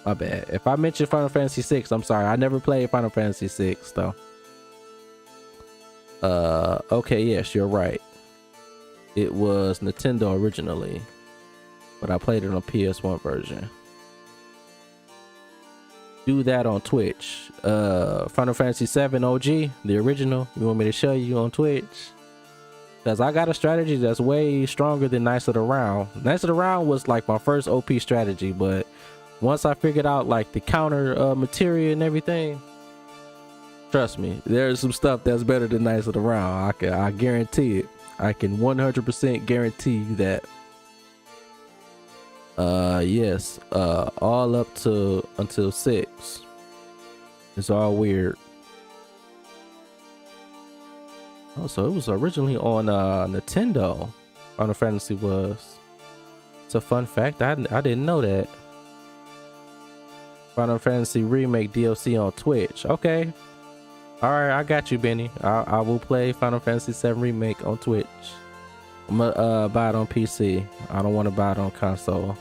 My bad. If I mentioned Final Fantasy VI, I'm sorry. I never played Final Fantasy VI though. Okay, yes, you're right. It was Nintendo originally, but I played it on PS1 version. Do that on Twitch. Final Fantasy VII OG, the original. You want me to show you on Twitch? Because I got a strategy that's way stronger than Knights of the Round. Knights of the Round was like my first OP strategy, but once I figured out like the counter materia and everything, trust me, there's some stuff that's better than Knights of the Round. I guarantee it. I can 100% guarantee you that. Yes, all up to until 6. It's all weird. Oh, so it was originally on Nintendo. Final Fantasy was. It's a fun fact. I didn't know that. Final Fantasy Remake DLC on Twitch. Okay. All right, I got you, Benny. I will play Final Fantasy VII Remake on Twitch. I'm gonna buy it on PC. I don't want to buy it on console.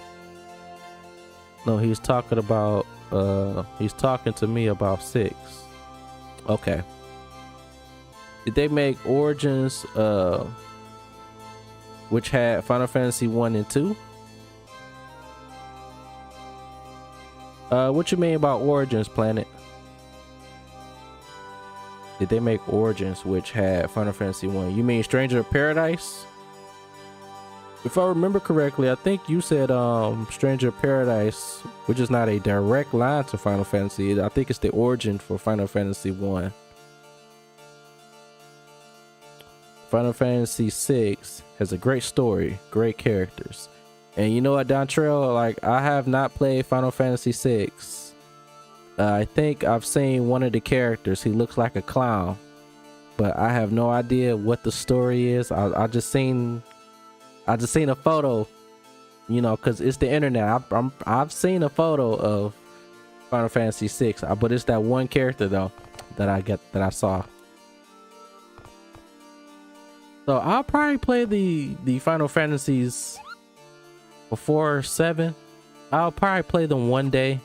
No, he's talking about he's talking to me about 6. Okay. Did they make Origins which had Final Fantasy 1 and 2? What you mean about Origins, Planet? Did they make Origins which had Final Fantasy 1? You mean Stranger of Paradise? If I remember correctly, I think you said Stranger of Paradise, which is not a direct line to Final Fantasy. I think it's the origin for Final Fantasy 1. Final Fantasy VI has a great story, great characters. And you know what, Dontrell, like I have not played Final Fantasy VI. I think I've seen one of the characters. He looks like a clown, but I have no idea what the story is. I just seen a photo, you know, cause it's the internet. I've seen a photo of Final Fantasy VI, but it's that one character though that I saw. So I'll probably play the Final Fantasies before 7. I'll probably play them one day.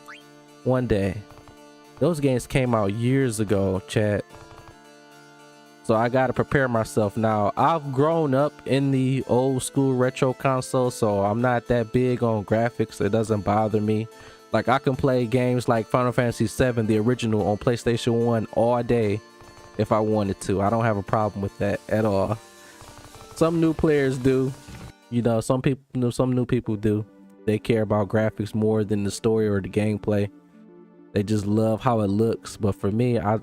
Those games came out years ago, chat. So I gotta prepare myself now. I've grown up in the old school retro console, so I'm not that big on graphics. It doesn't bother me. Like I can play games like Final Fantasy VII, the original, on PlayStation 1 all day if I wanted to. I don't have a problem with that at all. Some new players do, you know, some new people do. They care about graphics more than the story or the gameplay. They just love how it looks. But for me, I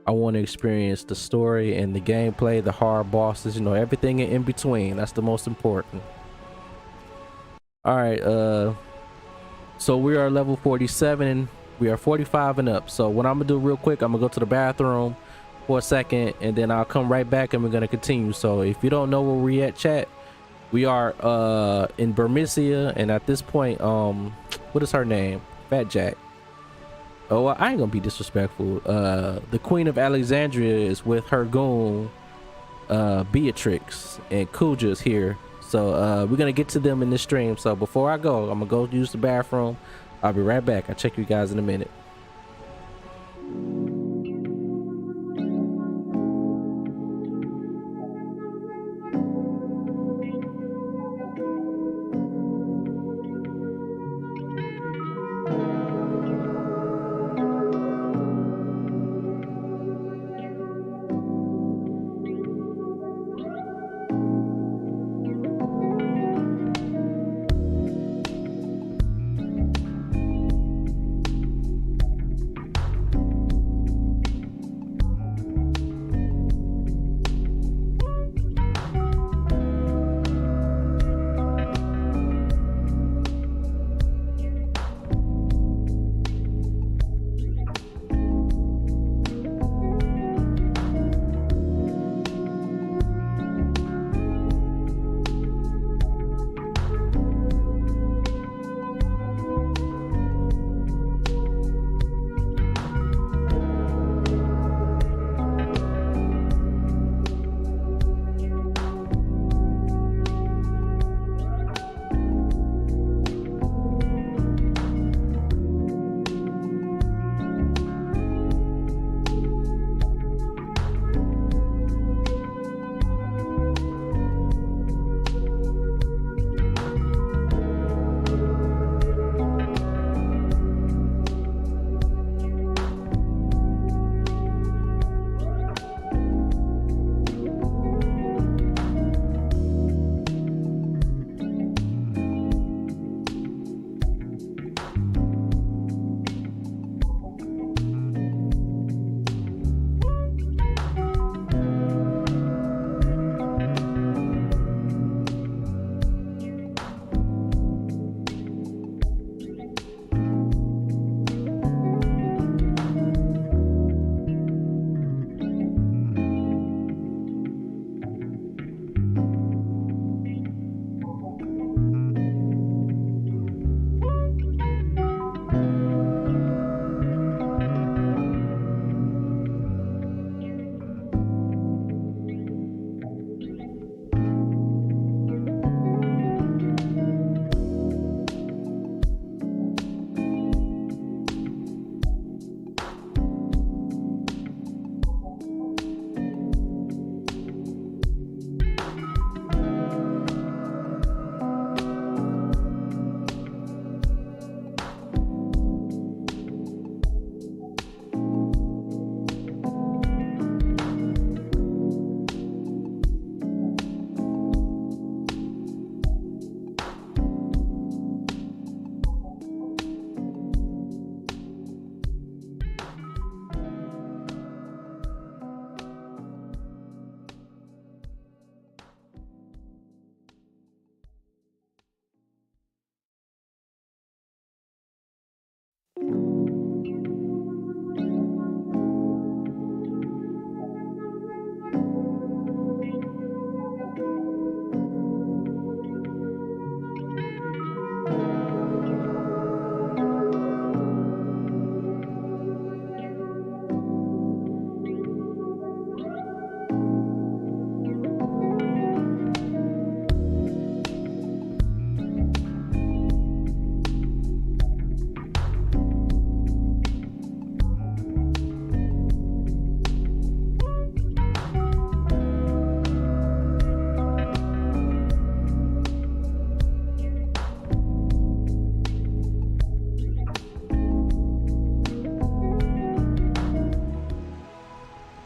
want to experience the story and the gameplay, the hard bosses, you know, everything in between. That's the most important. All right, so we are level 47 and we are 45 and up. So what I'm gonna do real quick, I'm gonna go to the bathroom for a second and then I'll come right back and we're gonna continue. So if you don't know where we at, chat, we are in Bermisia, and at this point, what is her name? Fat Jack. Oh, I ain't gonna be disrespectful. The Queen of Alexandria is with her goon Beatrix, and Kuja's here. So we're gonna get to them in this stream. So before I go, I'm gonna go use the bathroom. I'll be right back. I'll check you guys in a minute.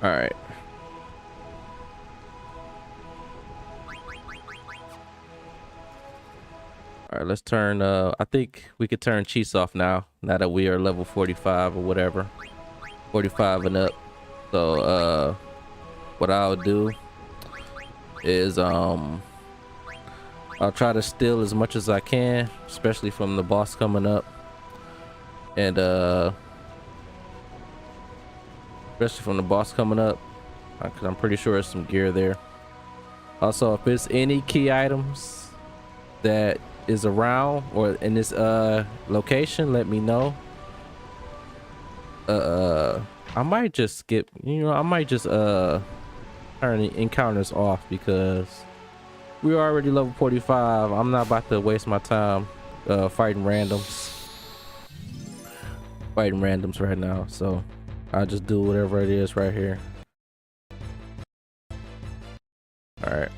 All right. All right, let's turn, I think we could turn cheats off now that we are level 45 or whatever. 45 and up. So, what I'll do is, I'll try to steal as much as I can, especially from the boss coming up. And, especially from the boss coming up, because I'm pretty sure there's some gear there. Also, if there's any key items that is around or in this location, let me know. I might just skip, you know, I might just turn the encounters off because we're already level 45. I'm not about to waste my time fighting randoms right now, so I'll just do whatever it is right here. All right.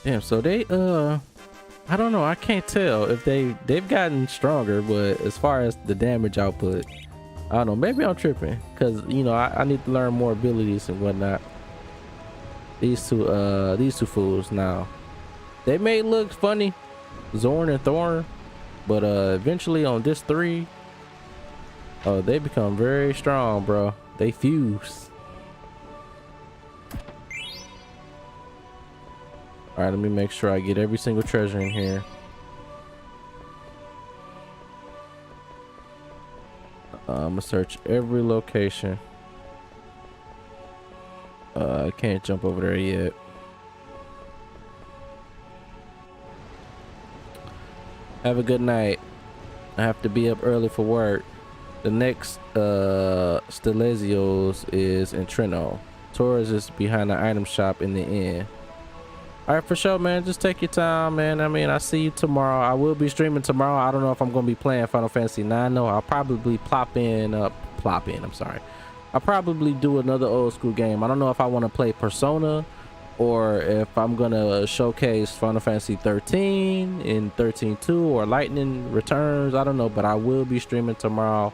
Damn, so they I don't know, I can't tell if they've gotten stronger, but as far as the damage output, I don't know, maybe I'm tripping because, you know, I need to learn more abilities and whatnot. These two fools now, they may look funny, Zorn and Thorn, but eventually on this 3, they become very strong, bro. They fuse. All right, let me make sure I get every single treasure in here. I'm gonna search every location. I can't jump over there yet. Have a good night. I have to be up early for work. The next Stelesios is in Trino. Torres is behind the item shop in the inn. All right, for sure, man. Just take your time, man. I mean, I see you tomorrow. I will be streaming tomorrow. I don't know if I'm gonna be playing Final Fantasy IX. No, I'll probably I'm sorry. I'll probably do another old school game. I don't know if I want to play Persona or if I'm gonna showcase Final Fantasy 13 and 13-2 or Lightning Returns. I don't know, but I will be streaming tomorrow.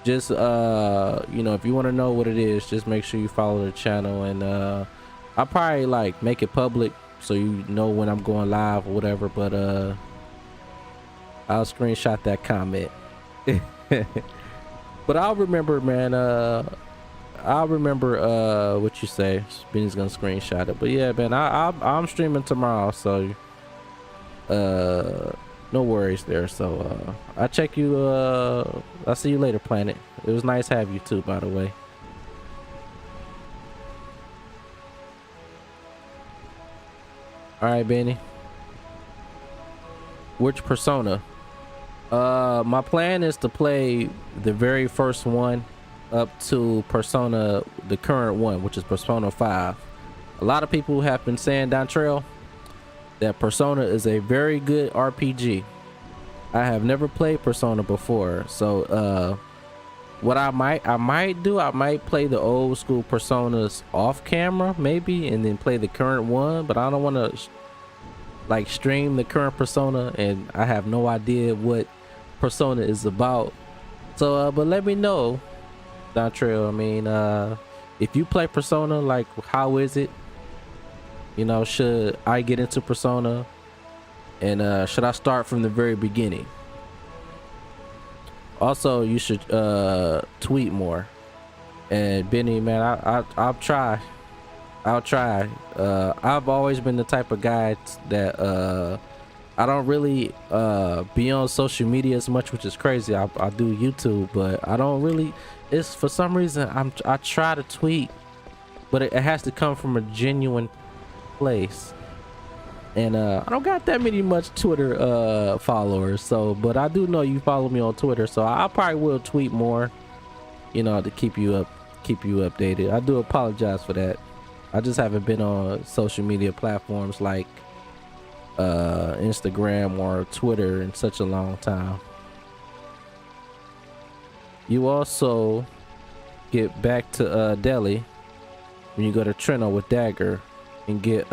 Just you know, if you want to know what it is, just make sure you follow the channel, and I'll probably like make it public so you know when I'm going live or whatever, but I'll screenshot that comment. But I'll remember, man. I'll remember what you say. Benny's gonna screenshot it. But yeah, man, I'm streaming tomorrow, so no worries there. So I'll check you. I'll see you later, Planet. It was nice to have you too, by the way. All right, Benny. Which Persona? My plan is to play the very first one up to Persona, the current one, which is Persona 5. A lot of people have been saying down trail that Persona is a very good RPG. I have never played Persona before, so what I might do, I might play the old school Personas off camera maybe, and then play the current one, but I don't want to like stream the current Persona and I have no idea what Persona is about. So but let me know down trail. I mean, if you play Persona, like, how is it? You know, should I get into Persona, and should I start from the very beginning? Also, you should tweet more. And Benny, man, I'll try. I've always been the type of guy that I don't really be on social media as much, which is crazy. I do YouTube, but I don't really. It's for some reason I try to tweet, but it has to come from a genuine place. And I don't got that much Twitter followers, so, but I do know you follow me on Twitter, so I probably will tweet more, you know, to keep you updated. I do apologize for that. I just haven't been on social media platforms like Instagram or Twitter in such a long time. You also get back to Delhi. when you go to Trino with Dagger and get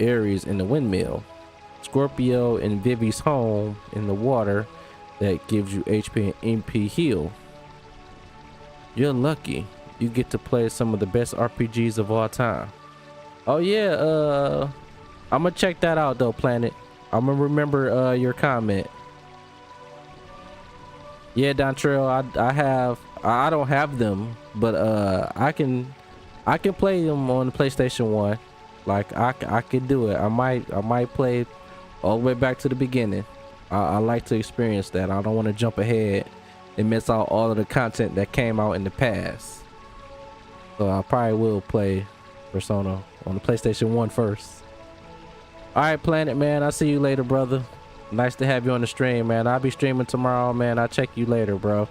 Ares in the windmill, Scorpio and Vivi's home in the water that gives you HP and MP heal. You're lucky. You get to play some of the best RPGs of all time. Oh yeah, I'm gonna check that out though, Planet. I'm gonna remember your comment. Yeah, Dontrell, I don't have them, but I can play them on the PlayStation 1. Like I could do it. I might play all the way back to the beginning. I like to experience that. I don't want to jump ahead and miss out all of the content that came out in the past. So I probably will play Persona on the PlayStation 1 first. All right, Planet, man. I'll see you later, brother. Nice to have you on the stream, man. I'll be streaming tomorrow, man. I'll check you later, bro.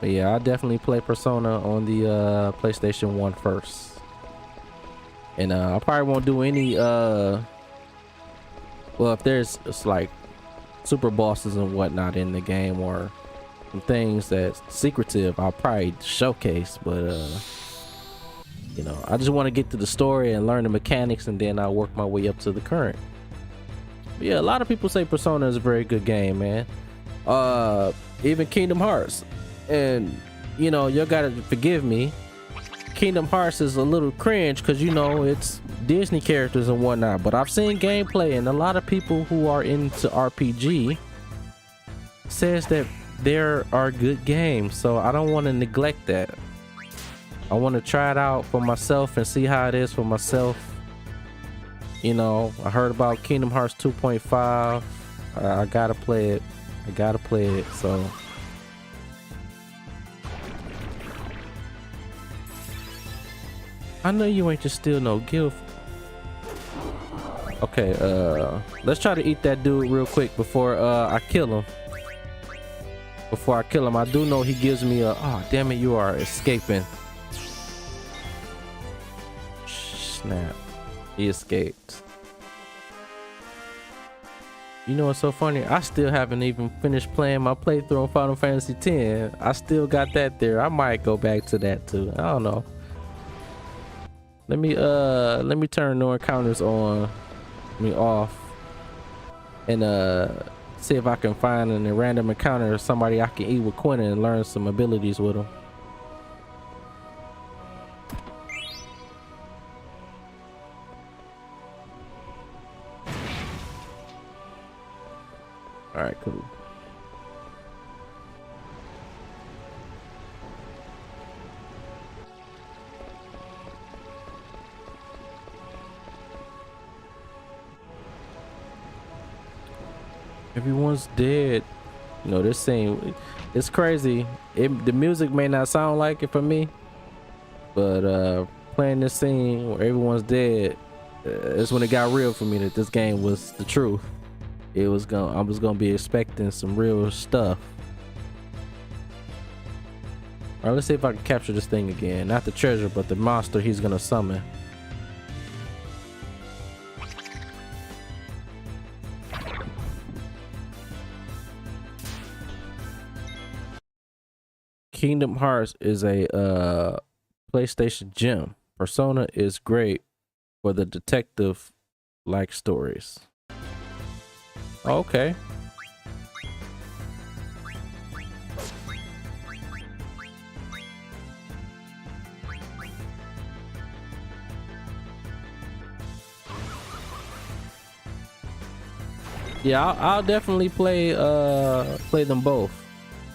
But yeah, I'll definitely play Persona on the PlayStation 1 first. And I probably won't do any well, if there's like super bosses and whatnot in the game, or some things that's secretive, I'll probably showcase. But you know, I just want to get to the story and learn the mechanics, and then I'll work my way up to the current. But yeah, a lot of people say Persona is a very good game, man. Even Kingdom Hearts, and you know, you gotta forgive me, Kingdom Hearts is a little cringe because, you know, it's Disney characters and whatnot, but I've seen gameplay, and a lot of people who are into RPG says that there are good games, so I don't want to neglect that. I want to try it out for myself and see how it is for myself. You know, I heard about Kingdom Hearts 2.5. I gotta play it. So I know you ain't just steal no gift. Okay, let's try to eat that dude real quick before I kill him. I do know he gives me a, oh damn it, you are escaping. Snap. He escaped. You know what's so funny? I still haven't even finished playing my playthrough on Final Fantasy X. I still got that there. I might go back to that too. I don't know. Let me turn no encounters off and see if I can find in a random encounter somebody I can eat with Quinn and learn some abilities with him. All right, cool. Everyone's dead. You know, this scene, it's crazy. The music may not sound like it for me, but playing this scene where everyone's dead, is when it got real for me that this game was the truth. I was gonna be expecting some real stuff. All right, let's see if I can capture this thing again. Not the treasure, but the monster he's gonna summon. Kingdom Hearts is a PlayStation gem. Persona is great for the detective like stories. Okay. Yeah, I'll definitely play them both.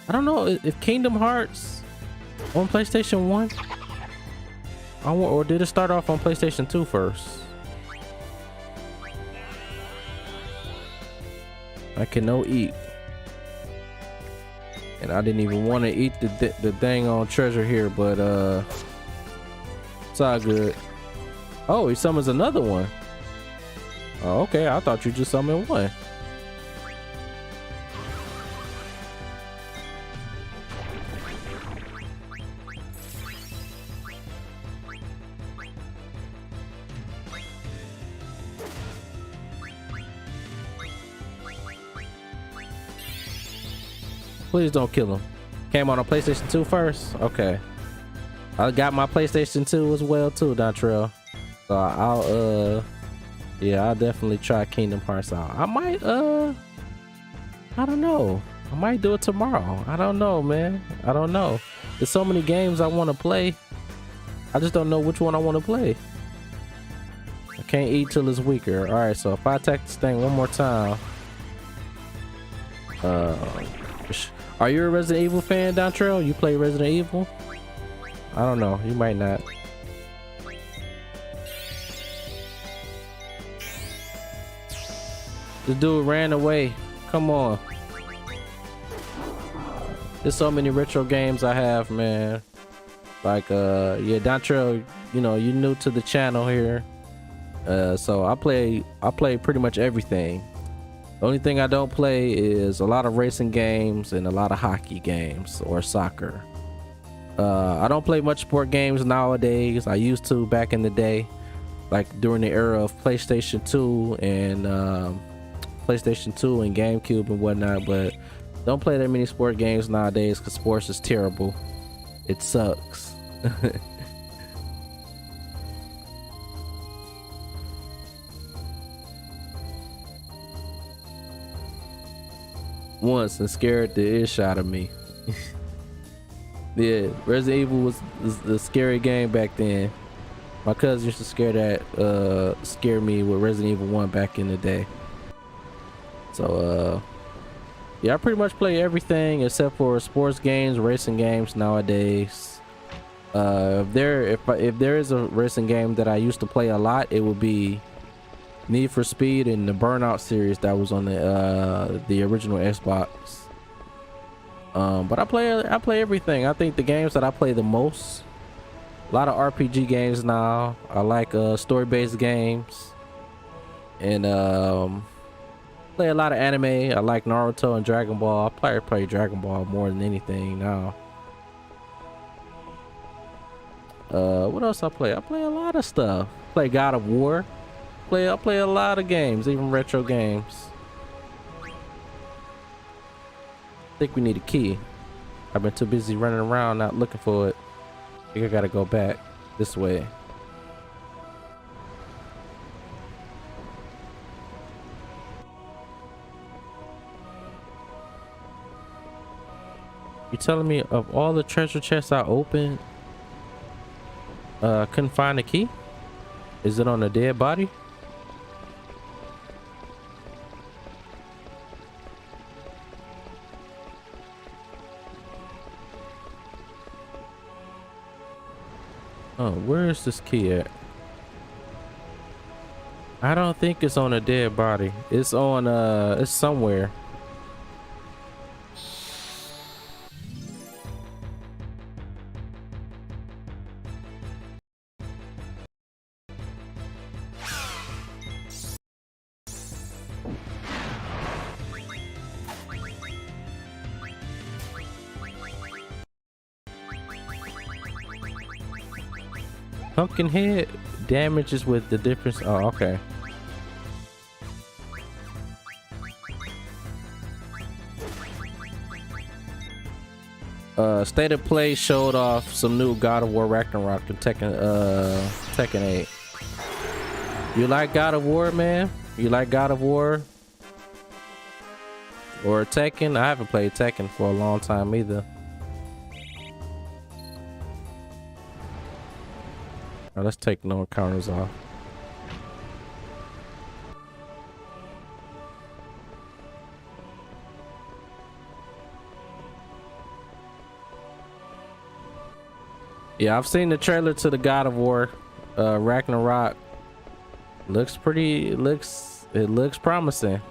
I don't know if Kingdom Hearts on PlayStation 1, or did it start off on PlayStation 2 first? I can no eat, and I didn't even want to eat the dang on treasure here, but it's all good. Oh, he summons another one. Oh, okay, I thought you just summoned one. Please don't kill him. Came on a PlayStation 2 first. Okay, I got my PlayStation 2 as well too, Dontrell. So I'll yeah, I'll definitely try Kingdom Hearts out. I might I don't know. I might do it tomorrow. I don't know, man. I don't know. There's so many games I want to play. I just don't know which one I want to play. I can't eat till it's weaker. All right, so if I attack this thing one more time. Are you a Resident Evil fan, Dontrell? You play Resident Evil? I don't know. You might not. This dude ran away. Come on. There's so many retro games I have, man. Like yeah, Dontrell, you know, you're new to the channel here. So I play pretty much everything. The only thing I don't play is a lot of racing games and a lot of hockey games or soccer. I don't play much sport games nowadays. I used to back in the day, like during the era of PlayStation 2 and GameCube and whatnot, but don't play that many sport games nowadays because sports is terrible. It sucks. Once and scared the ish out of me. Yeah, Resident Evil was a scary game back then. My cousin used to scare me with Resident Evil 1 back in the day. So yeah, I pretty much play everything except for sports games, racing games nowadays. If there is a racing game that I used to play a lot, it would be Need for Speed and the Burnout series that was on the original Xbox. But I play everything. I think the games that I play the most, a lot of RPG games now. I like story-based games, and play a lot of anime. I like Naruto and Dragon Ball. I play Dragon Ball more than anything now. What else I play? I play a lot of stuff. Play God of War. I play a lot of games, even retro games. I think we need a key. I've been too busy running around not looking for it. I think I gotta go back this way. You telling me of all the treasure chests I opened, couldn't find a key? Is it on a dead body? Oh, where is this key at? I don't think it's on a dead body. It's on it's somewhere. Pumpkin head damages with the difference. Oh, okay. State of Play showed off some new God of War Ragnarok and Tekken 8. You like God of War, man? You like God of War or Tekken? I haven't played Tekken for a long time either. All right, let's take no encounters off. Yeah, I've seen the trailer to the God of War Ragnarok. It looks promising.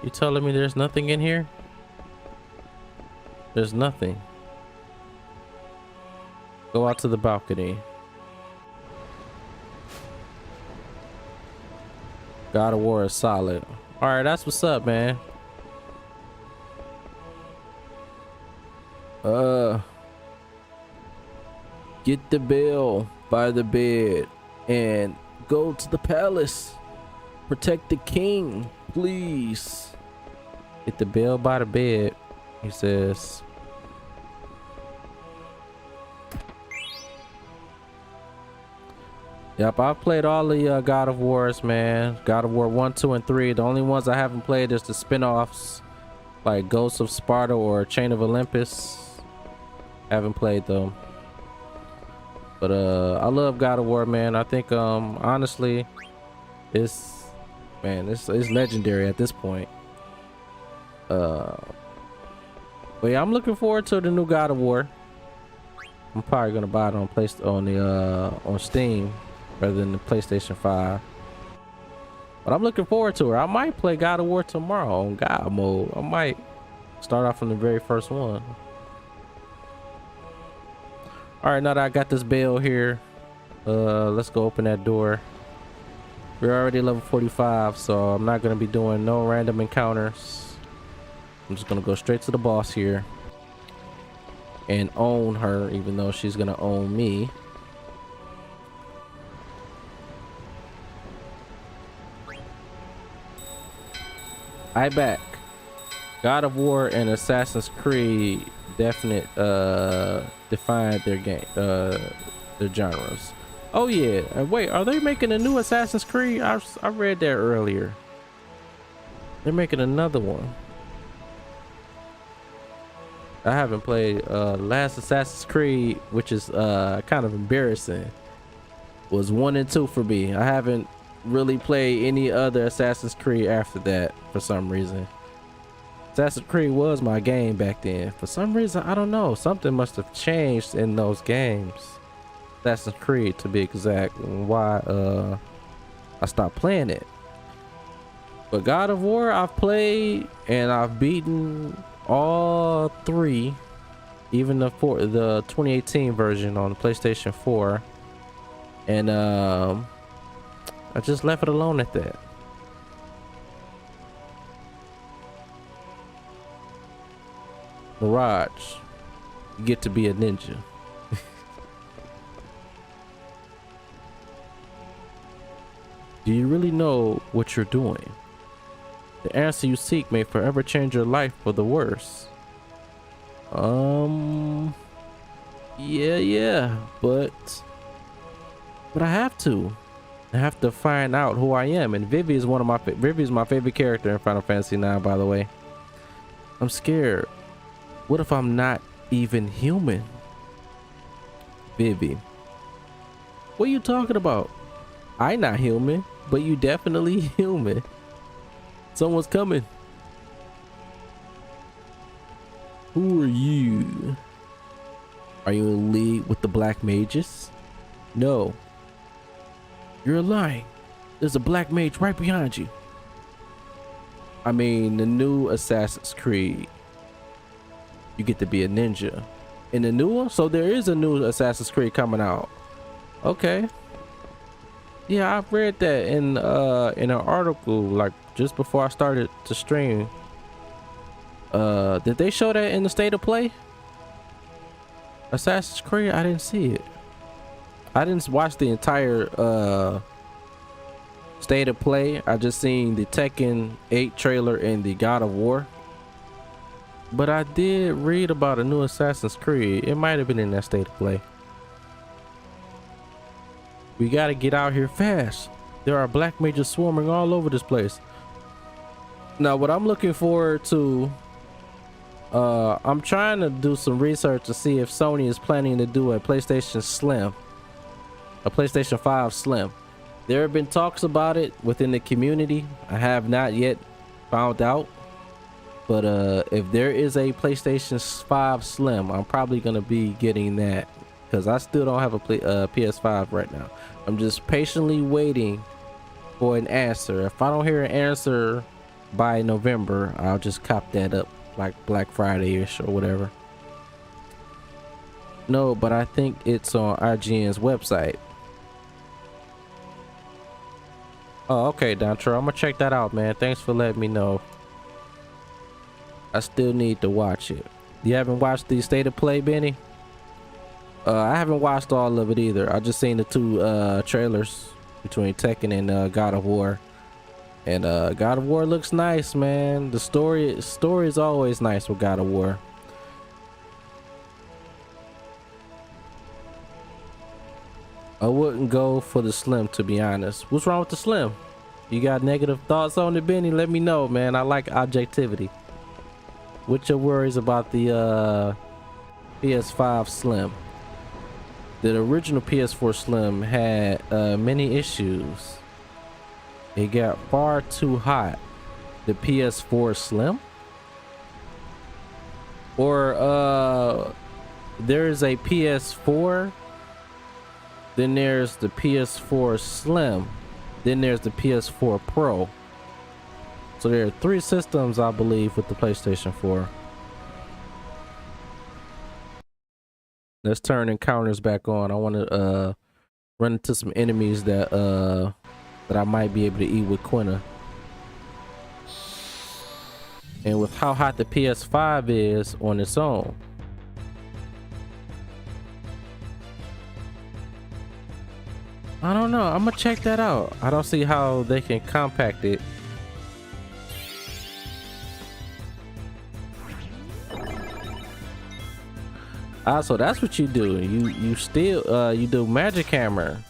You telling me there's nothing in here? There's nothing. Go out to the balcony. God of War is solid. All right, that's what's up, man. Get the bell by the bed and go to the palace. Protect the king, please. Hit the bell by the bed. He says. Yep, I've played all the God of Wars, man. God of War 1, 2, and 3. The only ones I haven't played is the spin-offs, like Ghosts of Sparta or Chain of Olympus. Haven't played them. But I love God of War, man. I think honestly, it's legendary at this point. But yeah, I'm looking forward to the new God of War. I'm probably gonna buy it on Steam rather than the PlayStation 5. But I'm looking forward to it. I might play God of War tomorrow on God mode. I might start off from the very first one. All right, now that I got this bell here, let's go open that door. We're already level 45, so I'm not gonna be doing no random encounters. I'm just gonna go straight to the boss here and own her, even though she's gonna own me. I back. God of War and Assassin's Creed definite defined their game their genres. Oh yeah, wait, are they making a new Assassin's Creed? I read that earlier. They're making another one. I haven't played last Assassin's Creed, which is kind of embarrassing, was 1 and 2 for me. I haven't really played any other Assassin's Creed after that for some reason. Assassin's Creed was my game back then. For some reason, I don't know, something must have changed in those games. Assassin's Creed to be exact, and why I stopped playing it. But God of War I've played and I've beaten all 3, even the 2018 version on the PlayStation 4, and I just left it alone at that. Mirage, you get to be a ninja. Do you really know what you're doing? The answer you seek may forever change your life for the worse. Yeah, but I have to. I have to find out who I am, and Vivi is my favorite character in Final Fantasy IX, by the way. I'm scared. What if I'm not even human? Vivi, what are you talking about? I'm not human, but you definitely human. Someone's coming. Who are you? Are you in league with the Black Mages? No. You're lying. There's a Black Mage right behind you. I mean, the new Assassin's Creed, you get to be a ninja. In the new one? So there is a new Assassin's Creed coming out. Okay. Yeah, I've read that in an article like just before I started to stream. Did they show that in the state of play? Assassin's Creed? I didn't see it. I didn't watch the entire state of play. I just seen the Tekken 8 trailer and the God of War. But I did read about a new Assassin's Creed. It might have been in that state of play. We gotta get out here fast. There are Black Mages swarming all over this place. Now, what I'm looking forward to, I'm trying to do some research to see if Sony is planning to do a PlayStation Slim, a PlayStation 5 Slim. There have been talks about it within the community. I have not yet found out, but if there is a PlayStation 5 Slim, I'm probably gonna be getting that, because I still don't have a PS5 right now. I'm just patiently waiting for an answer. If I don't hear an answer by November, I'll just cop that up like Black Friday-ish or whatever. No, but I think it's on IGN's website. Oh, okay, Dontro, I'm gonna check that out, man. Thanks for letting me know. I still need to watch it. You haven't watched the state of play, Benny? I haven't watched all of it either. I just seen the 2 trailers between Tekken and God of War. And God of War looks nice, man. The story is always nice with God of War. I wouldn't go for the Slim, to be honest. What's wrong with the Slim? You got negative thoughts on it, Benny? Let me know, man. I like objectivity. What's your worries about the PS5 Slim? The original PS4 Slim had many issues. It got far too hot. The PS4 Slim? Or there's a PS4, then there's the PS4 Slim, then there's the PS4 Pro. So there are 3 systems, I believe, with the PlayStation 4. Let's turn encounters back on. I want to run into some enemies that I might be able to eat with Quina. And with how hot the PS5 is on its own, I don't know. I'm gonna check that out. I don't see how they can compact it. Ah, so that's what you do. You still you do magic hammer.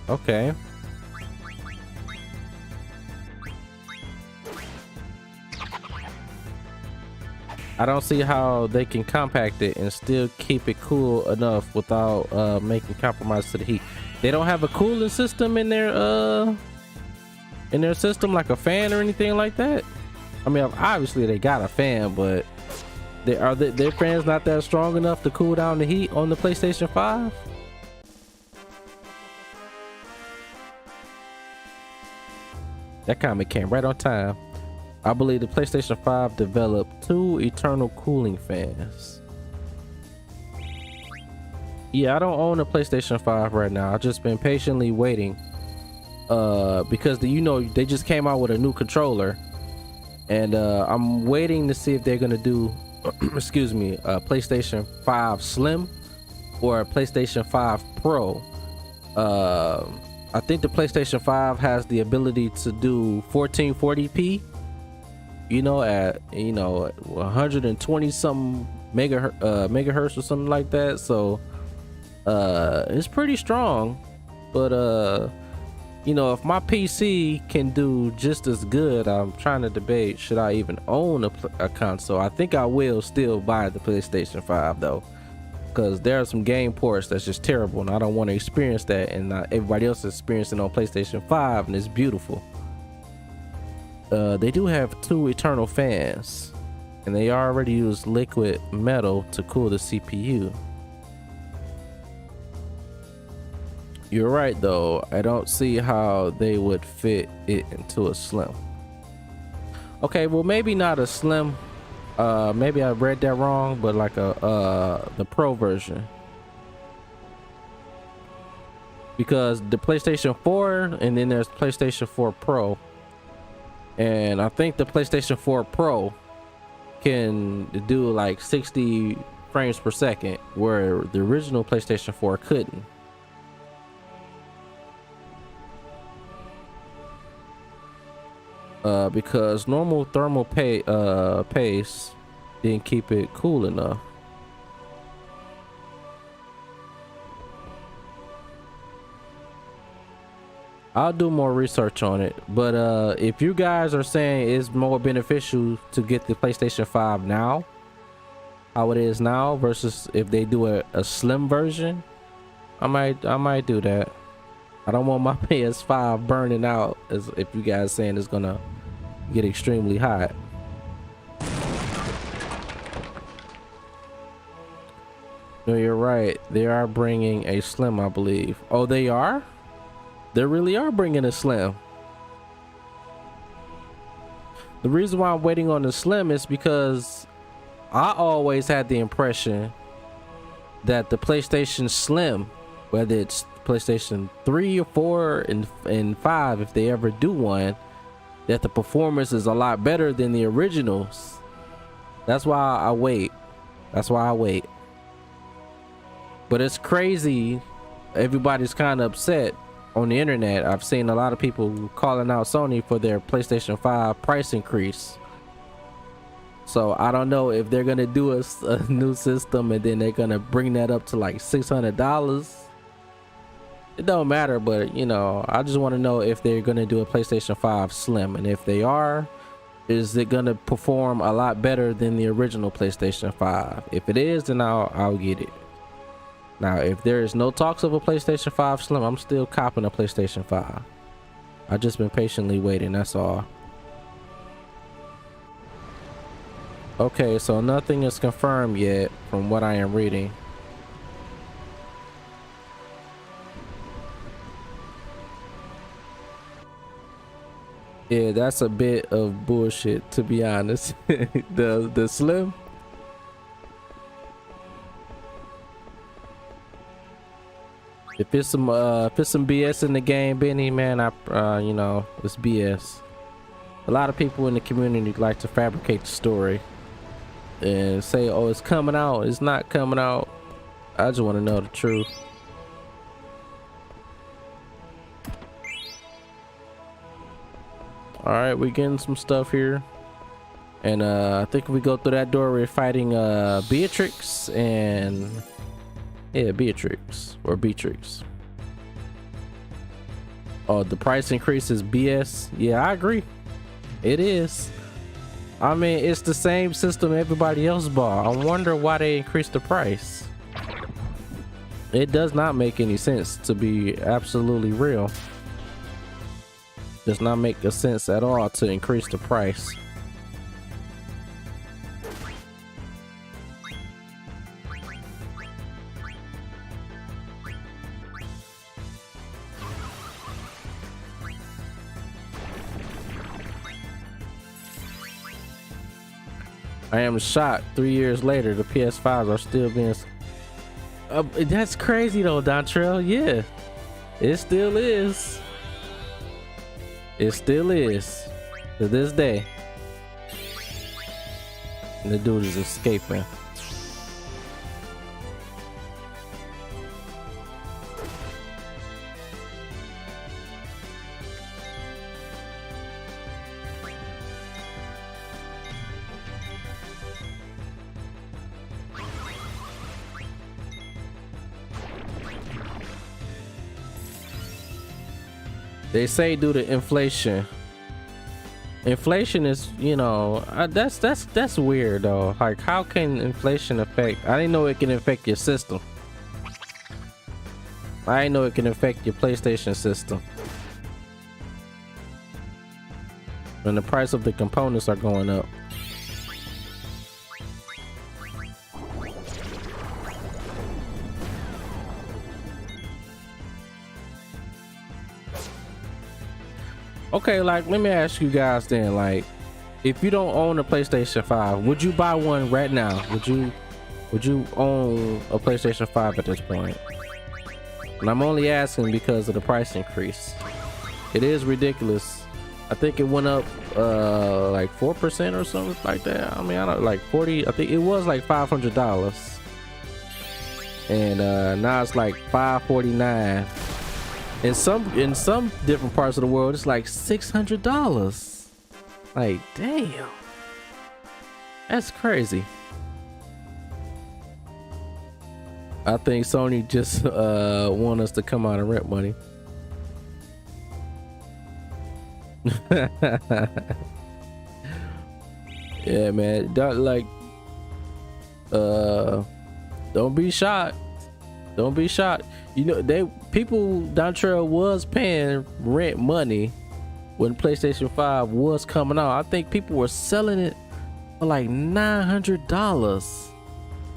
Okay. I don't see how they can compact it and still keep it cool enough without making compromise to the heat. They don't have a cooling system in their system, like a fan or anything like that. I mean, obviously they got a fan, but their fans not that strong enough to cool down the heat on the PlayStation 5? That comment came right on time. I believe the PlayStation 5 developed 2 eternal cooling fans. Yeah, I don't own a PlayStation 5 right now. I've just been patiently waiting because they just came out with a new controller, and I'm waiting to see if they're gonna do excuse me, a PlayStation 5 Slim or a PlayStation 5 Pro. I think the PlayStation 5 has the ability to do 1440p, at 120 something megahertz or something like that. So it's pretty strong, but if my PC can do just as good, I'm trying to debate, should I even own a console? I think I will still buy the PlayStation 5 though, because there are some game ports that's just terrible, and I don't want to experience that, and everybody else is experiencing on PlayStation 5, and it's beautiful. They do have 2 eternal fans, and they already use liquid metal to cool the CPU. You're right though, I don't see how they would fit it into a Slim. Okay, well, maybe not a Slim, maybe I read that wrong, but like the Pro version, because the PlayStation 4 and then there's PlayStation 4 Pro, and I think the PlayStation 4 Pro can do like 60 frames per second, where the original PlayStation 4 couldn't. Because normal thermal paste didn't keep it cool enough. I'll do more research on it, but if you guys are saying it's more beneficial to get the PlayStation 5 now, how it is now, versus if they do a Slim version, I might do that. I don't want my PS5 burning out, as if you guys saying it's gonna get extremely hot. No, you're right. They are bringing a Slim, I believe. Oh, they are? They really are bringing a Slim. The reason why I'm waiting on the Slim is because I always had the impression that the PlayStation Slim, whether it's PlayStation 3 or 4 and 5, if they ever do one, that the performance is a lot better than the originals. That's why I wait. But it's crazy, everybody's kind of upset on the internet, I've seen a lot of people calling out Sony for their PlayStation 5 price increase. So I don't know if they're gonna do a new system and then they're gonna bring that up to like $600. It don't matter, but you know, I just want to know if they're gonna do a PlayStation 5 Slim, and if they are, is it gonna perform a lot better than the original PlayStation 5? If it is, then I'll get it. Now, if there is no talks of a PlayStation 5 Slim, I'm still copping a PlayStation 5. I've just been patiently waiting, that's all. Okay, so nothing is confirmed yet from what I am reading. Yeah, that's a bit of bullshit, to be honest. the Slim. If it's some BS in the game, Benny, man, you know, it's BS. A lot of people in the community like to fabricate the story and say, oh, it's coming out, it's not coming out. I just want to know the truth. All right, we're getting some stuff here, and I think if we go through that door, we're fighting Beatrix and Beatrix. Oh, the price increase is BS. Yeah, I agree. It is. I mean, it's the same system everybody else bought. I wonder why they increased the price. It does not make any sense, to be absolutely real. Does not make a sense at all to increase the price. I am shocked 3 years later the PS5s are still being that's crazy though, Dontrell. Yeah, it still is. It still is to this day. And the dude is escaping. They say due to inflation. Inflation is, you know, that's weird though. Like, how can inflation affect? I didn't know it can affect your system. I didn't know it can affect your PlayStation system. And the price of the components are going up. Okay, like, let me ask you guys then, like, if you don't own a PlayStation 5, would you buy one right now? Would you own a PlayStation 5 at this point? And I'm only asking because of the price increase. It is ridiculous. I think it went up like 4% or something like that. I mean, I don't like 40. I think it was like $500, and now it's like $549. In some different parts of the world, it's like $600. Like, damn, that's crazy. I think Sony just want us to come out and rent money. Yeah, man. Don't be shocked. Don't be shocked. You know, people Dontrell was paying rent money when PlayStation 5 was coming out. I think people were selling it for like $900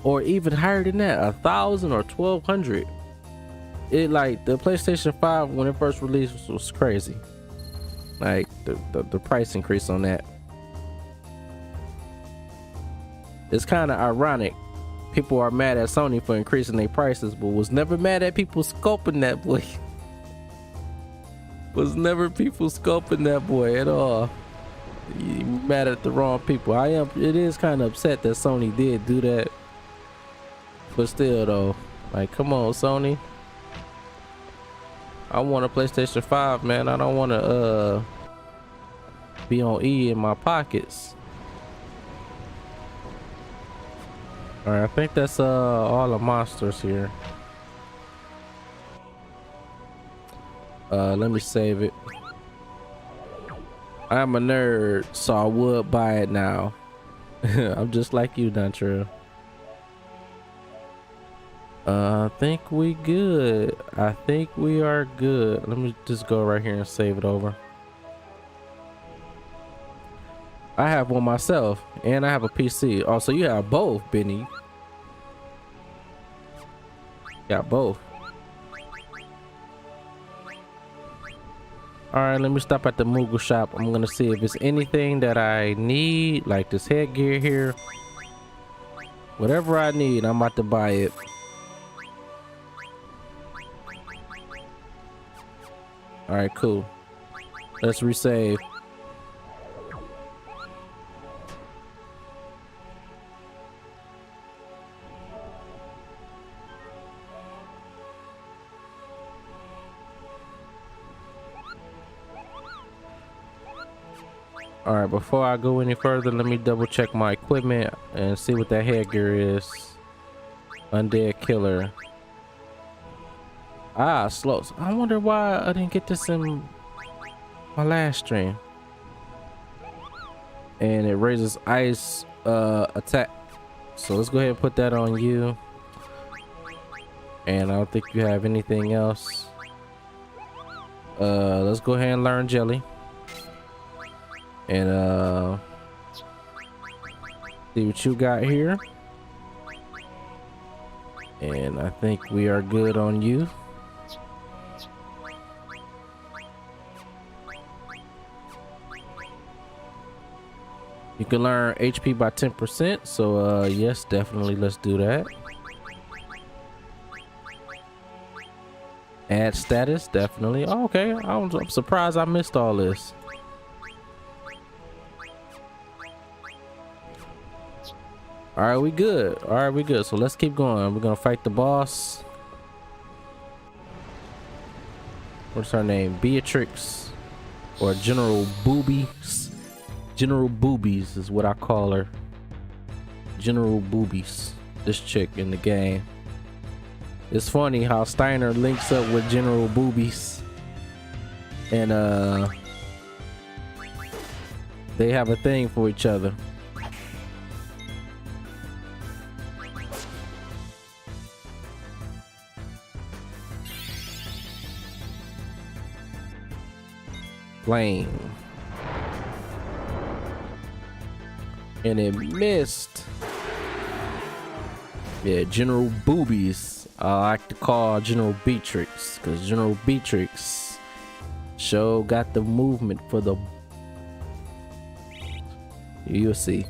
or even higher than that, $1,000 or $1,200. It, like, the PlayStation 5 when it first released was crazy. Like the price increase on that. It's kind of ironic. People are mad at Sony for increasing their prices, but was never mad at people scoping that boy. Was never people scoping that boy at all. You mad at the wrong people. It is kind of upset that Sony did do that. But still though, like, come on, Sony. I want a PlayStation 5, man. I don't want to be on E in my pockets. All right, I think that's all the monsters here. Let me save it. I'm a nerd, so I would buy it now. I'm just like you, Dantra. I think we good. I think we are good. Let me just go right here and save it over. I have one myself, and I have a PC. Oh, so you have both, Benny. Got both. All right, let me stop at the Moogle shop. I'm gonna see if it's anything that I need, like this headgear here. Whatever I need, I'm about to buy it. All right, cool. Let's resave. All right, before I go any further, let me double check my equipment and see what that headgear is. Undead killer. Ah, slows. I wonder why I didn't get this in my last stream. And it raises ice attack. So let's go ahead and put that on you. And I don't think you have anything else. Let's go ahead and learn jelly. And see what you got here. And I think we are good on you. You can learn HP by 10%, so yes, definitely, let's do that. Add status, definitely. Oh, okay, I'm surprised I missed all this. All right, we good. All right, we good. So let's keep going. We're gonna fight the boss. What's her name? Beatrix, or General Boobies. General Boobies is what I call her. General Boobies. This chick in the game. It's funny how Steiner links up with General Boobies, and they have a thing for each other. Flame. And it missed. Yeah, General Boobies. I like to call General Beatrix, because General Beatrix show got the movement for the. You'll see.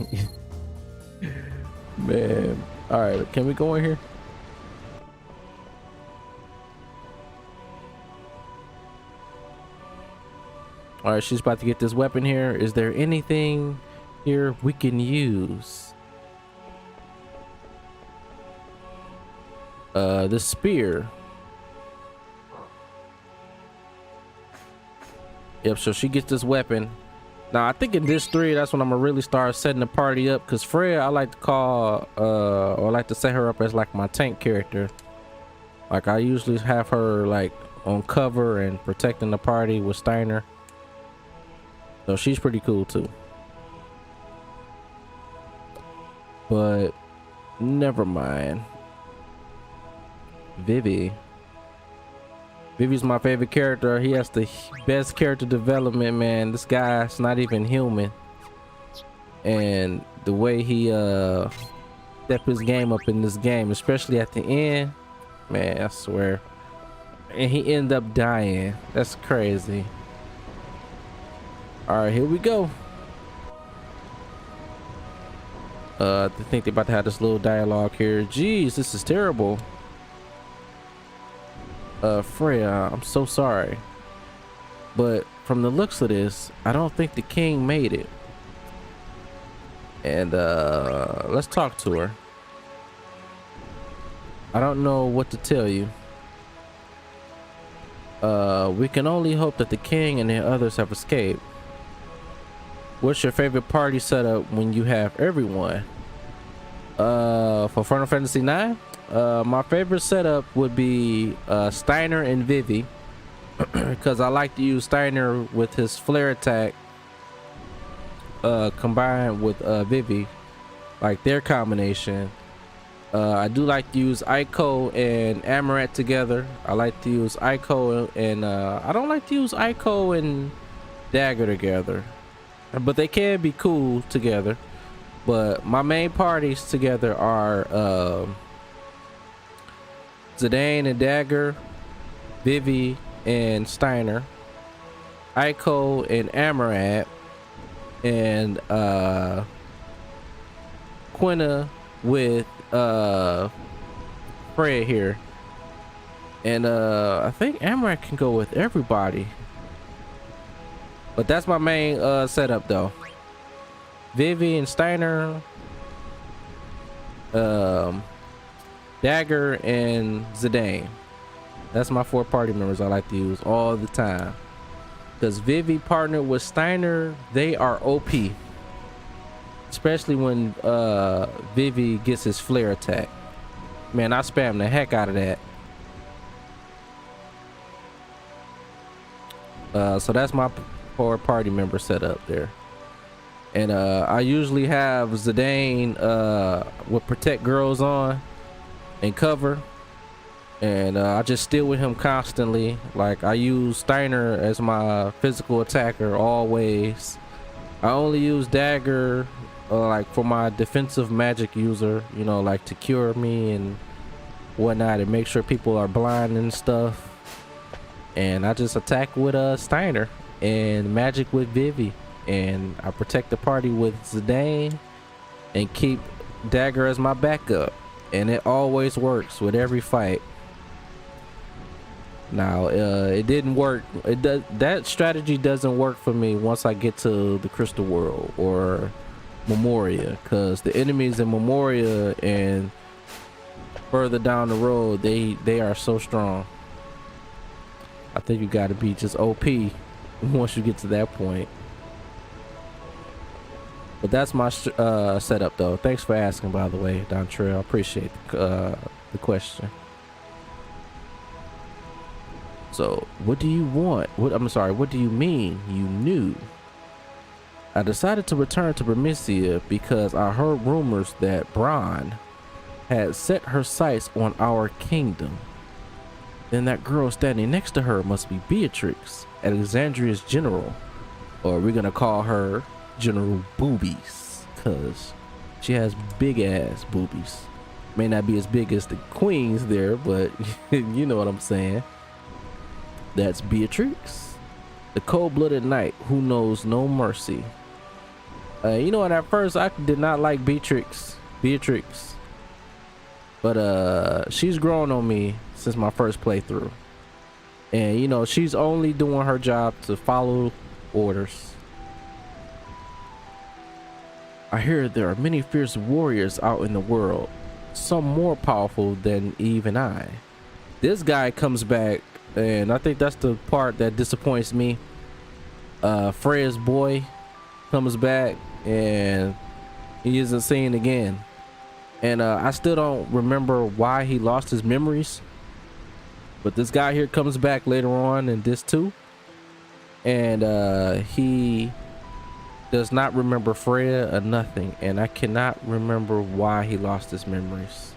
Man. All right, can we go in here? All right, she's about to get this weapon here. Is there anything here we can use? The spear. Yep, so she gets this weapon. Now I think in this 3, that's when I'm gonna really start setting the party up, because Freya, I like to call or I like to set her up as like my tank character. Like I usually have her like on cover and protecting the party with Steiner. So she's pretty cool too. But never mind. Vivi's my favorite character. He has the best character development, man. This guy's not even human. And the way he stepped his game up in this game, especially at the end, man, I swear. And he ended up dying. That's crazy. All right, here we go. I think they're about to have this little dialogue here. Jeez, this is terrible. Freya, I'm so sorry, but from the looks of this, I don't think the king made it. And let's talk to her. I don't know what to tell you. We can only hope that the king and the others have escaped. What's your favorite party setup when you have everyone? For Final Fantasy IX, my favorite setup would be Steiner and Vivi, because I like to use Steiner with his flare attack combined with Vivi, like their combination. I do like to use Aiko and Amaret together. I like to use Aiko and I don't like to use Aiko and Dagger together, but they can be cool together. But my main parties together are Zidane and Dagger, Vivi and Steiner, Aiko and Amaret, and Quina with Fred here. And I think Amaret can go with everybody, but that's my main setup though. Vivi and Steiner, Dagger and Zidane. That's my 4 party members I like to use all the time, because Vivi partnered with Steiner, they are OP, especially when Vivi gets his flare attack. Man, I spam the heck out of that. So that's my 4 party member setup there. And I usually have Zidane with protect girls on and cover, and I just steal with him constantly. Like, I use Steiner as my physical attacker always. I only use Dagger like for my defensive magic user, you know, like to cure me and whatnot and make sure people are blind and stuff. And I just attack with Steiner and magic with Vivi, and I protect the party with Zidane and keep Dagger as my backup, and it always works with every fight. Now it didn't work, that strategy doesn't work for me once I get to the Crystal World or Memoria, because the enemies in Memoria and further down the road, they are so strong. I think you got to be just OP once you get to that point. But that's my setup though. Thanks for asking, by the way, Don Trail. I appreciate the question. So what do you want? What do you mean you knew? I decided to return to Bermisia because I heard rumors that Brahne had set her sights on our kingdom. Then that girl standing next to her must be Beatrix, Alexandria's general, or we're gonna call her General Boobies, cause she has big ass boobies. May not be as big as the queens there, but you know what I'm saying. That's Beatrix, the cold-blooded knight who knows no mercy. You know what, at first I did not like Beatrix, but she's grown on me since my first playthrough. And you know, she's only doing her job to follow orders. I hear there are many fierce warriors out in the world, some more powerful than even I. This guy comes back, and I think that's the part that disappoints me. Freya's boy comes back and he isn't seen again. And I still don't remember why he lost his memories. But this guy here comes back later on in this too. And he does not remember Freya or nothing, and I cannot remember why he lost his memories.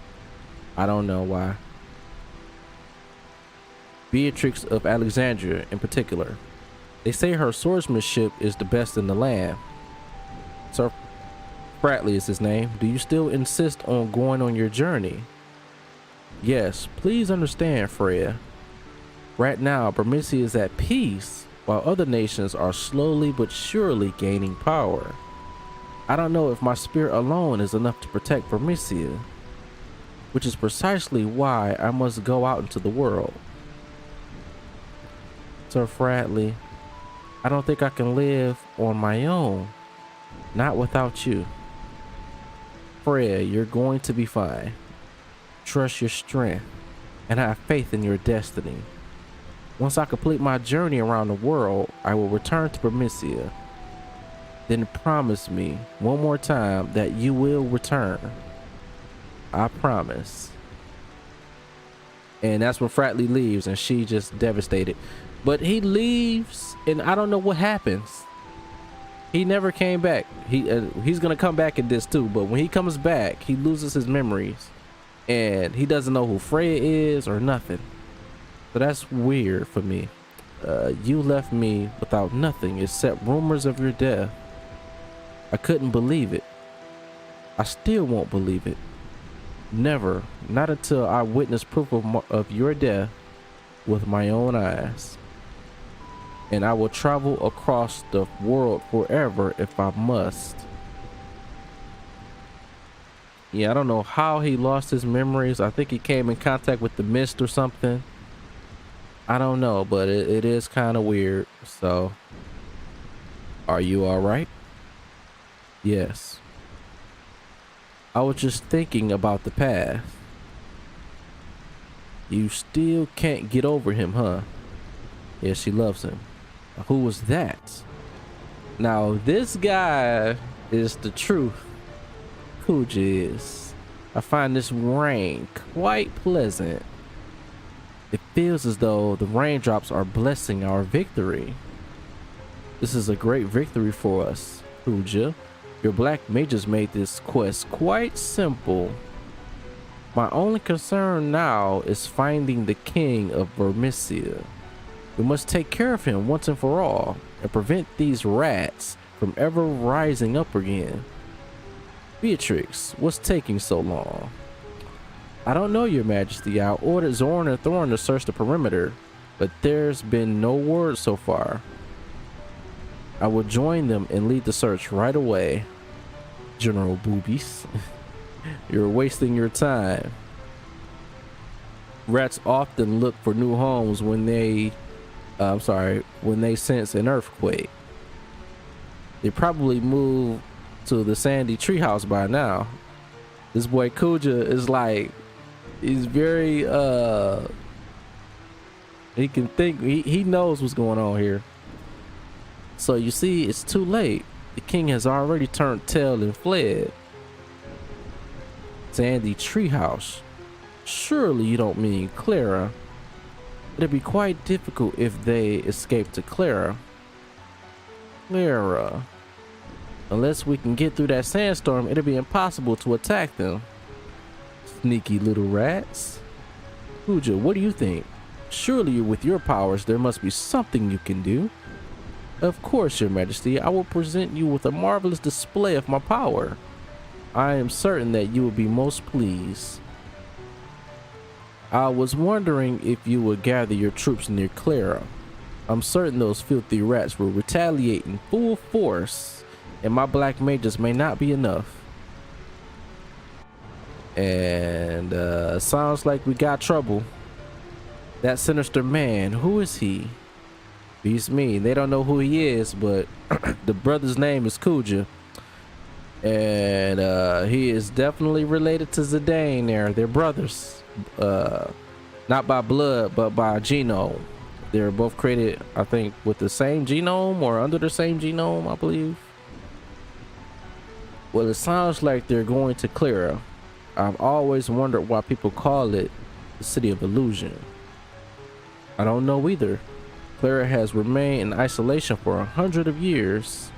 I don't know why. Beatrix of Alexandria in particular. They say her swordsmanship is the best in the land. Sir Spratley is his name. Do you still insist on going on your journey? Yes, please understand, Freya. Right now, Bermisia is at peace, while other nations are slowly but surely gaining power. I don't know if my spirit alone is enough to protect Bermisia, which is precisely why I must go out into the world. Sir Spratley, I don't think I can live on my own, not without you. Freya, you're going to be fine. Trust your strength and have faith in your destiny. Once I complete my journey around the world, I will return to Bermicia. Then promise me one more time that you will return. I promise. And that's when Fratley leaves, and she just devastated. But he leaves, and I don't know what happens. He never came back. He's gonna come back in this too, but when he comes back, he loses his memories, and he doesn't know who Freya is or nothing. So that's weird for me. You left me without nothing except rumors of your death. I couldn't believe it. I still won't believe it. Never, not until I witness proof of your death with my own eyes. And I will travel across the world forever if I must. Yeah, I don't know how he lost his memories. I think he came in contact with the mist or something. I don't know, but it is kind of weird. So, are you all right? Yes. I was just thinking about the past. You still can't get over him, huh? Yeah, she loves him. Who was that? Now, this guy is the truth. Kuja is. I find this rain quite pleasant. It feels as though the raindrops are blessing our victory. This is a great victory for us, Kuja. Your black mages made this quest quite simple. My only concern now is finding the king of Bermicia. We must take care of him once and for all and prevent these rats from ever rising up again. Beatrix, what's taking so long? I don't know, Your Majesty. I ordered Zorn and Thorn to search the perimeter, but there's been no word so far. I will join them and lead the search right away. General Boobies. You're wasting your time. Rats often look for new homes when they sense an earthquake. They probably moved to the sandy treehouse by now. This boy Kuja is like, he's very he can think, he knows what's going on here. So you see, it's too late. The king has already turned tail and fled. Sandy treehouse. Surely you don't mean Clara. It'd be quite difficult if they escape to Clara. Clara. Unless we can get through that sandstorm, it'll be impossible to attack them. Sneaky little rats. Kuja, what do you think? Surely with your powers, there must be something you can do. Of course, Your Majesty, I will present you with a marvelous display of my power. I am certain that you will be most pleased. I was wondering if you would gather your troops near Clara. I'm certain those filthy rats will retaliate in full force, and my black mages may not be enough. And sounds like we got trouble. That sinister man, who is he? Beats me. They don't know who he is, but the brother's name is Kuja. And he is definitely related to Zidane there. They're brothers. Not by blood, but by genome. They're both created, I think, with the same genome or under the same genome, I believe. Well, it sounds like they're going to Clara. I've always wondered why people call it the City of Illusion. I don't know either. Clara has remained in isolation for 100 years.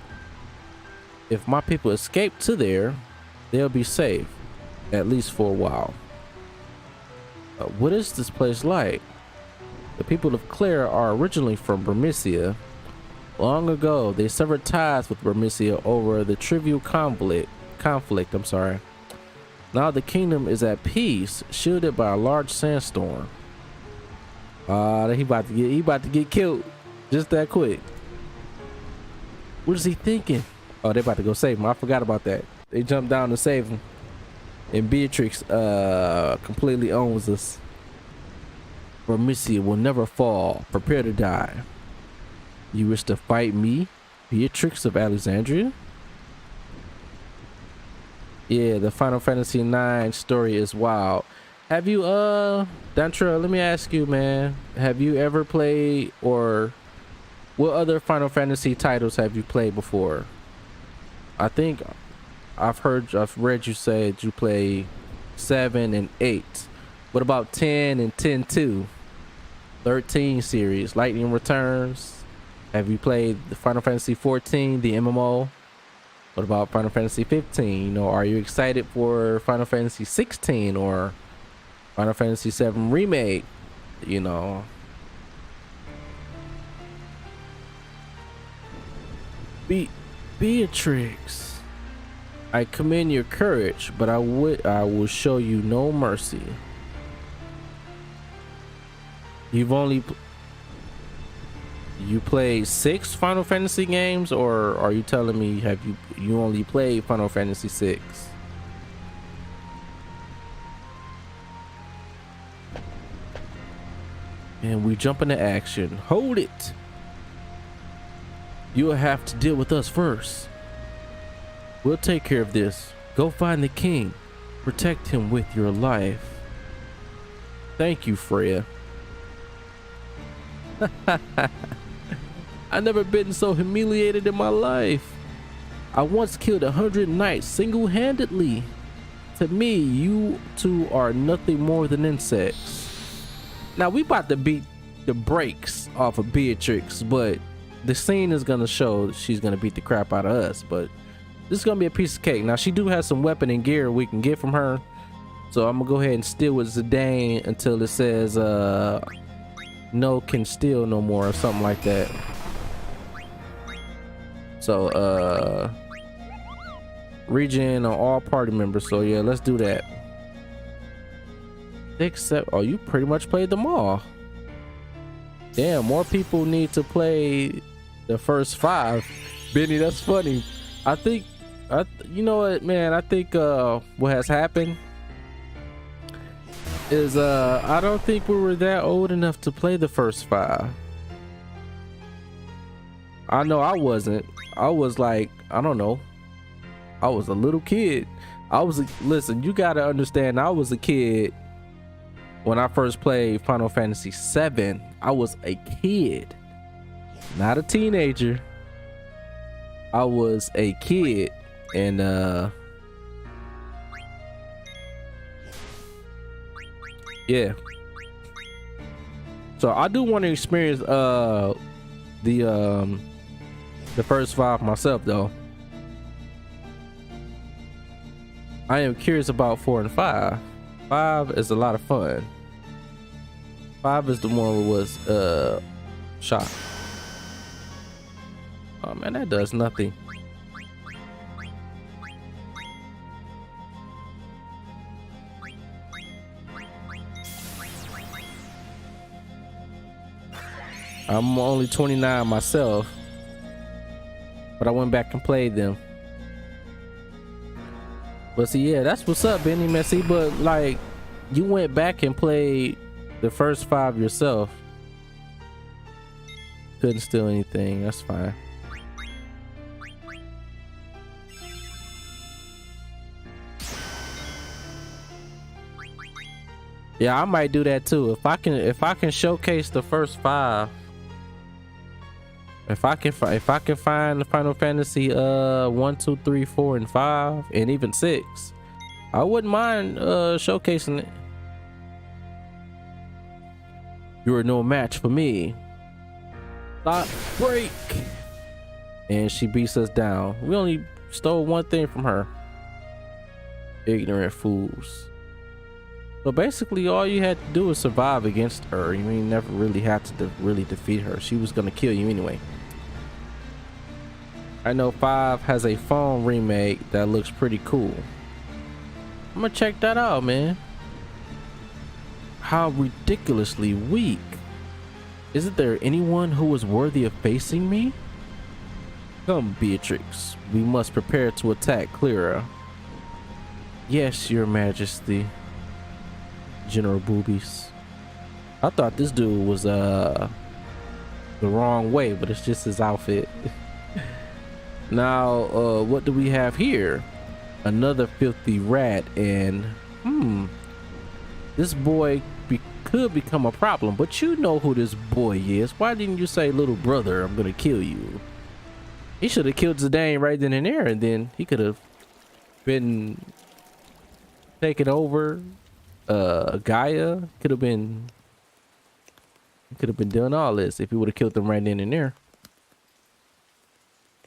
If my people escape to there, they'll be safe, at least for a while. What is this place like? The people of Clara are originally from Bermicia. Long ago, they severed ties with Bermicia over the trivial conflict. Now the kingdom is at peace, shielded by a large sandstorm. He about to get killed just that quick. What is he thinking? Oh, they about to go save him. I forgot about that. They jumped down to save him. And Beatrix completely owns us. Bermicia will never fall. Prepare to die. You wish to fight me, Beatrix of Alexandria? Yeah, the Final Fantasy IX story is wild. Have you Dantra, let me ask you, man, have you ever played, or what other Final Fantasy titles have you played before? I think I've read you say that you play 7 and 8. What about 10 and 10-2? 13 series, Lightning Returns. Have you played the Final Fantasy 14, the MMO? What about Final Fantasy 15? You know, are you excited for Final Fantasy 16 or Final Fantasy VII Remake? You know, Beatrix, I commend your courage, but I will show you no mercy. You played 6 Final Fantasy games, or are you telling me you only played Final Fantasy 6? And we jump into action. Hold it. You'll have to deal with us first. We'll take care of this. Go find the king. Protect him with your life. Thank you, Freya. I've never been so humiliated in my life. I once killed 100 knights single-handedly. To me, you two are nothing more than insects. Now we about to beat the brakes off of Beatrix, but the scene is gonna show she's gonna beat the crap out of us. But this is gonna be a piece of cake. Now she do have some weapon and gear we can get from her, so I'm gonna go ahead and steal with Zidane until it says no can steal no more or something like that. So regen on all party members. So yeah, let's do that. Except, oh, you pretty much played them all. Damn, more people need to play the first 5. Benny, that's funny. I think you know what, man, I think what has happened is I don't think we were that old enough to play the first 5. I know I wasn't. I was like, I don't know, I was a little kid. Listen, you gotta understand, I was a kid when I first played Final Fantasy VII. I was a kid, not a teenager. I was a kid, and yeah. So I do want to experience the first 5 myself, though. I am curious about 4 and 5. 5 is a lot of fun. 5 is the one who was shot. Oh man, that does nothing. I'm only 29 myself, but I went back and played them. But see, yeah, that's what's up, Benny Messi. But like, you went back and played the first 5 yourself. Couldn't steal anything. That's fine. Yeah, I might do that too. If I can showcase the first 5. If I can find the Final Fantasy 1, 2, 3, 4, and 5, and even 6, I wouldn't mind showcasing it. You are no match for me. Stop, break. And she beats us down. We only stole one thing from her. Ignorant fools. So basically, all you had to do was survive against her. You never really had to really defeat her. She was gonna kill you anyway. I know 5 has a phone remake that looks pretty cool. I'm gonna check that out, man. How ridiculously weak. Isn't there anyone who is worthy of facing me? Come, Beatrix. We must prepare to attack Clara. Yes, Your Majesty. General Boobies. I thought this dude was the wrong way, but it's just his outfit. Now, what do we have here? Another filthy rat, and this boy could become a problem, but you know who this boy is. Why didn't you say, little brother, I'm gonna kill you? He should have killed Zidane right then and there, and then he could have been taken over. Gaia could have been doing all this if he would have killed them right then and there.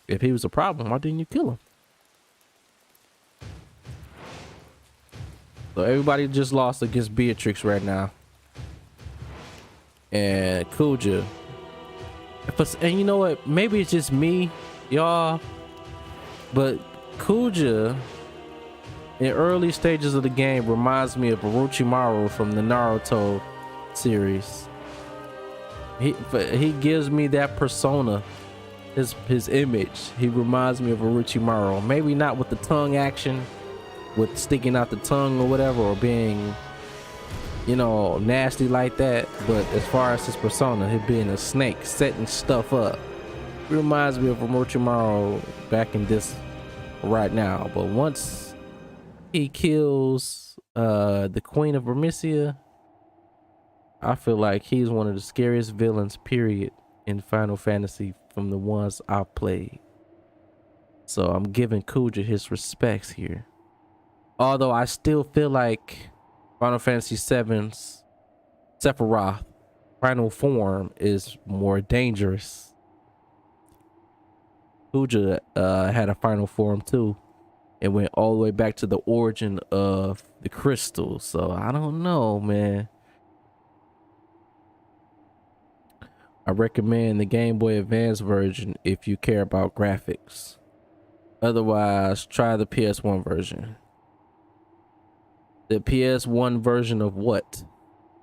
If he was a problem, why didn't you kill him? So everybody just lost against Beatrix right now. And Kuja. And you know what? Maybe it's just me, y'all. But Kuja, in early stages of the game, reminds me of Orochimaru from the Naruto series. He gives me that persona, his image. He reminds me of Orochimaru. Maybe not with the tongue action, with sticking out the tongue or whatever, or being, you know, nasty like that, but as far as his persona, him being a snake, setting stuff up, it reminds me of Orochimaru back in this right now. But once he kills the Queen of Vermisia, I feel like he's one of the scariest villains, period, in Final Fantasy from the ones I've played. So I'm giving Kuja his respects here. Although I still feel like Final Fantasy VII's Sephiroth final form is more dangerous. Kuja had a final form too. It went all the way back to the origin of the crystal. So I don't know, man. I recommend the Game Boy Advance version if you care about graphics. Otherwise, try the PS1 version. The PS1 version of what?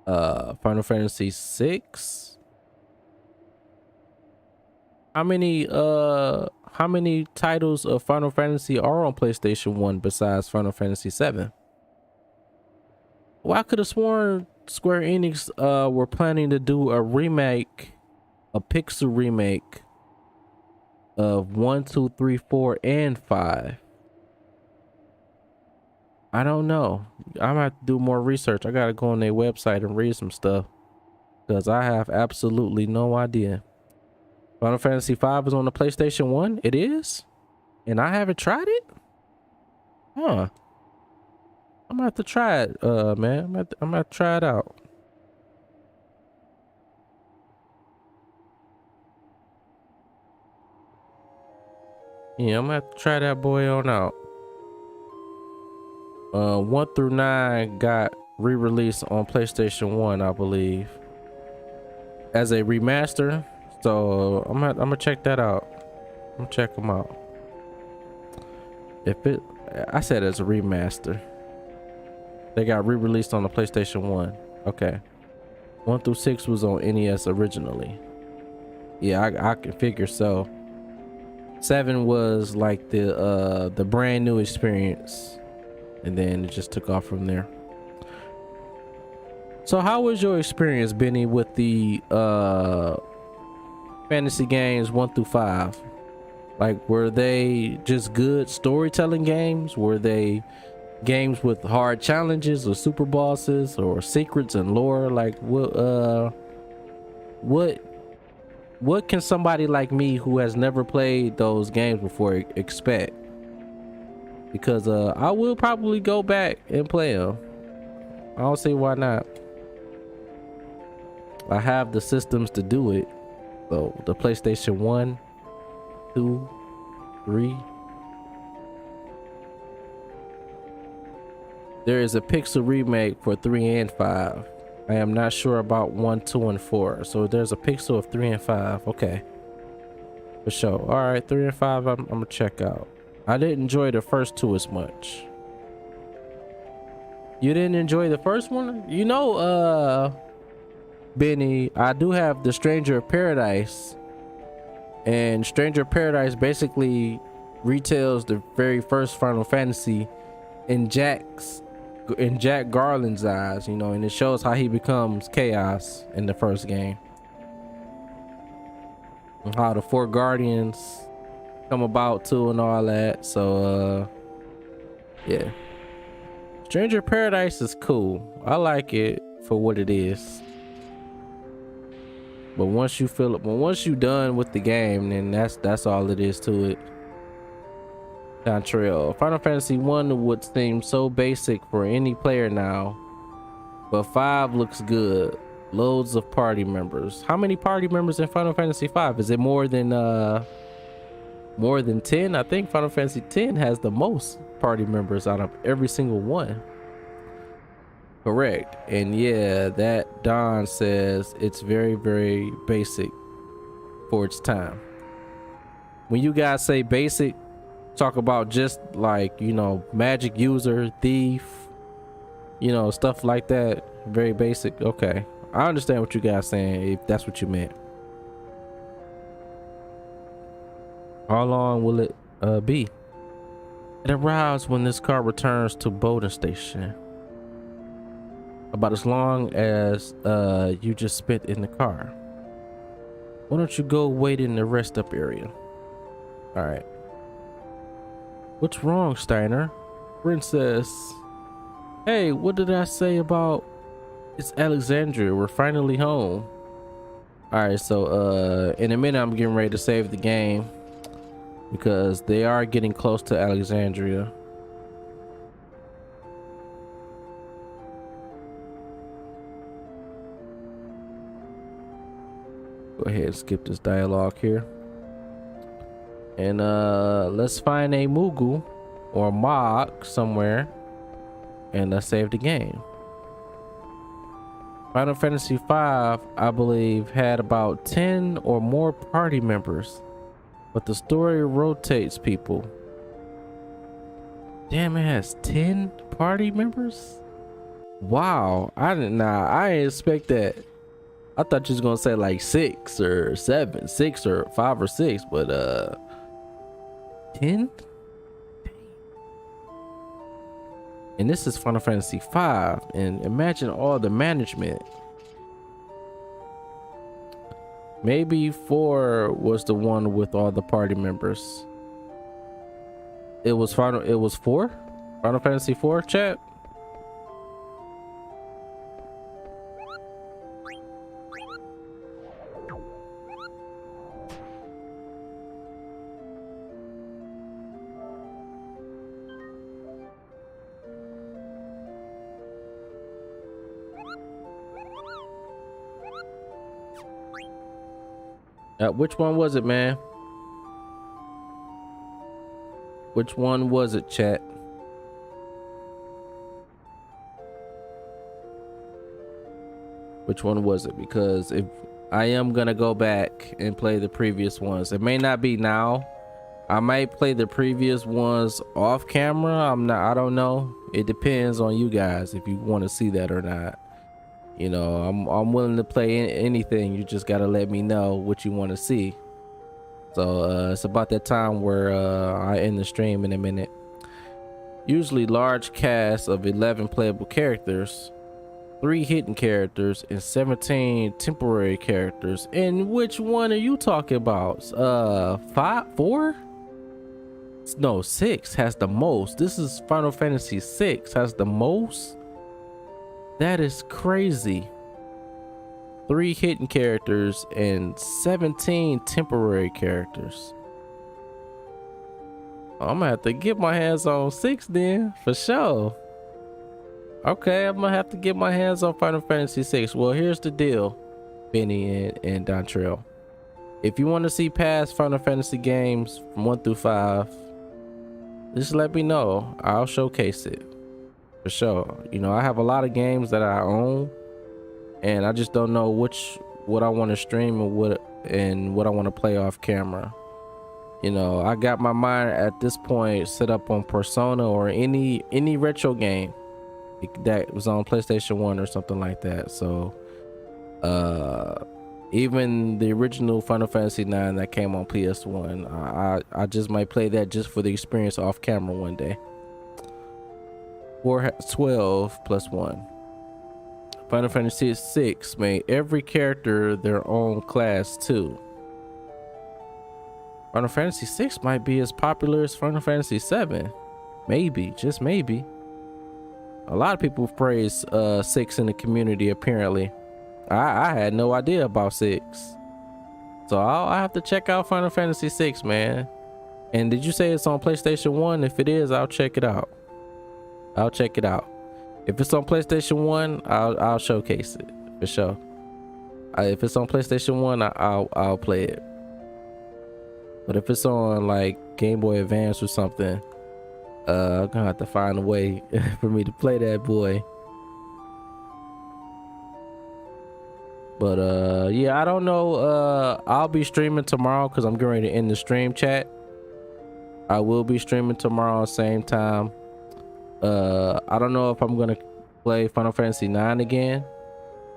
Final Fantasy VI? How many titles of Final Fantasy are on PlayStation 1 besides Final Fantasy VII? Well, I could have sworn Square Enix were planning to do a remake, a pixel remake of 1, 2, 3, 4, and 5. I don't know. I'm gonna have to do more research. I gotta go on their website and read some stuff, because I have absolutely no idea. Final Fantasy V is on the PlayStation 1. It is? And I haven't tried it? Huh. I'm gonna have to try it, man. I'm gonna have to try it out. Yeah, I'm gonna have to try that boy on out. 1 through 9 got re-released on PlayStation 1, I believe, as a remaster. So I'm gonna check that out. I'm gonna check them out. If it, I said as a remaster. They got re-released on the PlayStation 1. Okay. 1 through 6 was on NES originally. Yeah, I can figure so. 7 was like the brand new experience, and then it just took off from there. So how was your experience, Benny, with the fantasy games 1 through 5? Like, were they just good storytelling games? Were they games with hard challenges or super bosses or secrets and lore? Like, what can somebody like me who has never played those games before expect? Because I will probably go back and play them. I don't see why not. I have the systems to do it. So the PlayStation 1, 2, 3. There is a pixel remake for 3 and 5. I am not sure about 1, 2, and 4. So there's a pixel of 3 and 5. Okay. For sure. All right, 3 and 5 I'm gonna check out. I didn't enjoy the first 2 as much. You didn't enjoy the first one? You know, Benny, I do have the Stranger of Paradise. And Stranger of Paradise basically retells the very first Final Fantasy in Jack Garland's eyes, you know, and it shows how he becomes Chaos in the first game, and how the 4 Guardians come about too and all that. So yeah, Stranger Paradise is cool. I like it for what it is. But once you feel it, once you done with the game, then that's all it is to it. Contrail. Final Fantasy I would seem so basic for any player now, but 5 looks good. Loads of party members. How many party members in Final Fantasy V? Is it more than 10? I think Final Fantasy X has the most party members out of every single one. Correct. And yeah, that Don says it's very, very basic for its time. When you guys say basic, talk about just like, you know, magic user, thief, you know, stuff like that. Very basic. Okay, I understand what you guys saying, if that's what you meant. How long will it be? It arrives when this car returns to Bowden Station. About as long as you just spent in the car. Why don't you go wait in the rest up area? All right. What's wrong, Steiner? Princess. Hey, what did I say about it's Alexandria? We're finally home. All right, so in a minute I'm getting ready to save the game because they are getting close to Alexandria. Go ahead and skip this dialogue here. And let's find a Moogle or Mog somewhere and let's save the game. Final Fantasy V, I believe, had about 10 or more party members, but the story rotates people. Damn, it has 10 party members? Wow, I didn't expect that. I thought you was gonna say like 6 or 7, 6 or 5 or 6, but 10? And this is Final Fantasy V, and imagine all the management. Maybe 4 was the one with all the party members. It was 4? Final Fantasy 4, chat? Which one was it, man? Which one was it, chat? Which one was it? Because if I am gonna go back and play the previous ones, it may not be now. I might play the previous ones off camera. I don't know. It depends on you guys if you want to see that or not. You know, I'm willing to play anything. You just gotta let me know what you want to see. So it's about that time where I end the stream in a minute. Usually large cast of 11 playable characters, 3 hidden characters, and 17 temporary characters. And which one are you talking about? 4? No, 6 has the most. This is Final Fantasy VI has the most. That is crazy. 3 hidden characters and 17 temporary characters. I'm gonna have to get my hands on 6 then, for sure. Okay, I'm gonna have to get my hands on Final Fantasy VI. Well, here's the deal, Benny and Dontrell. If you want to see past Final Fantasy games from 1 through 5, just let me know. I'll showcase it. For sure. You know, I have a lot of games that I own, and I just don't know what I want to stream and what I want to play off camera. You know, I got my mind at this point set up on Persona or any retro game that was on PlayStation 1 or something like that. So even the original Final Fantasy IX that came on PS1, I just might play that just for the experience off camera one day. 12 plus 1. Final Fantasy VI made every character their own class too. Final Fantasy VI might be as popular as Final Fantasy VII. Maybe, just maybe. A lot of people praise 6 in the community. Apparently, I had no idea about 6, so I have to check out Final Fantasy VI, man. And did you say it's on PlayStation 1? If it is, I'll check it out. I'll check it out. If it's on PlayStation 1, I'll showcase it for sure. If it's on PlayStation 1, I'll play it. But if it's on like Game Boy Advance or something, I'm gonna have to find a way for me to play that boy. But yeah, I don't know. I'll be streaming tomorrow because I'm getting ready to end the stream, chat. I will be streaming tomorrow same time. I don't know if I'm gonna play Final Fantasy IX again.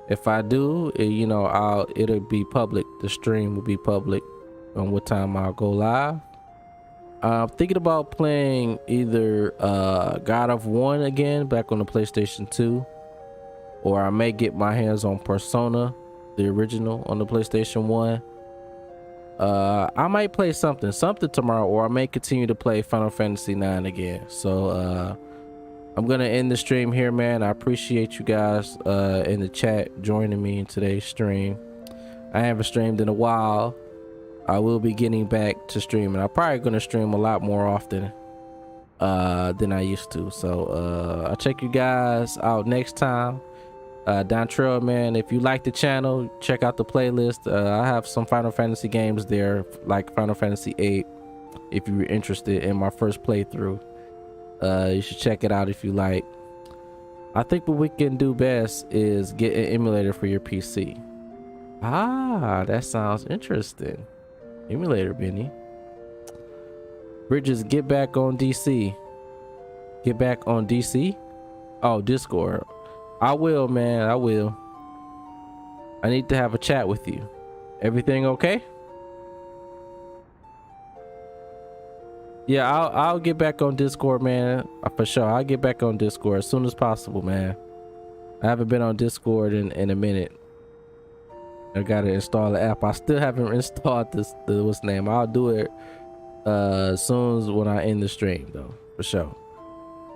If I do, you know, it'll be public. The stream will be public on what time I'll go live. I'm thinking about playing either God of War again back on the PlayStation 2, or I may get my hands on Persona, the original, on the PlayStation 1. I might play something tomorrow, or I may continue to play Final Fantasy IX again. So I'm gonna end the stream here, man. I appreciate you guys in the chat joining me in today's stream. I haven't streamed in a while. I will be getting back to streaming. I'm probably gonna stream a lot more often than I used to. So I'll check you guys out next time. Zidane Tribal, man, if you like the channel, check out the playlist. I have some Final Fantasy games there, like Final Fantasy VIII. If you're interested in my first playthrough, you should check it out if you like. I think what we can do best is get an emulator for your PC. That sounds interesting. Emulator, Benny. Bridges, get back on DC. Get back on DC? Oh, Discord. I will, man. I will. I need to have a chat with you. Everything okay? Yeah, I'll get back on Discord, man. For sure. I'll get back on Discord as soon as possible, man. I haven't been on Discord in a minute. I gotta install the app. I still haven't installed what's the name. I'll do it as soon as when I end the stream, though, for sure.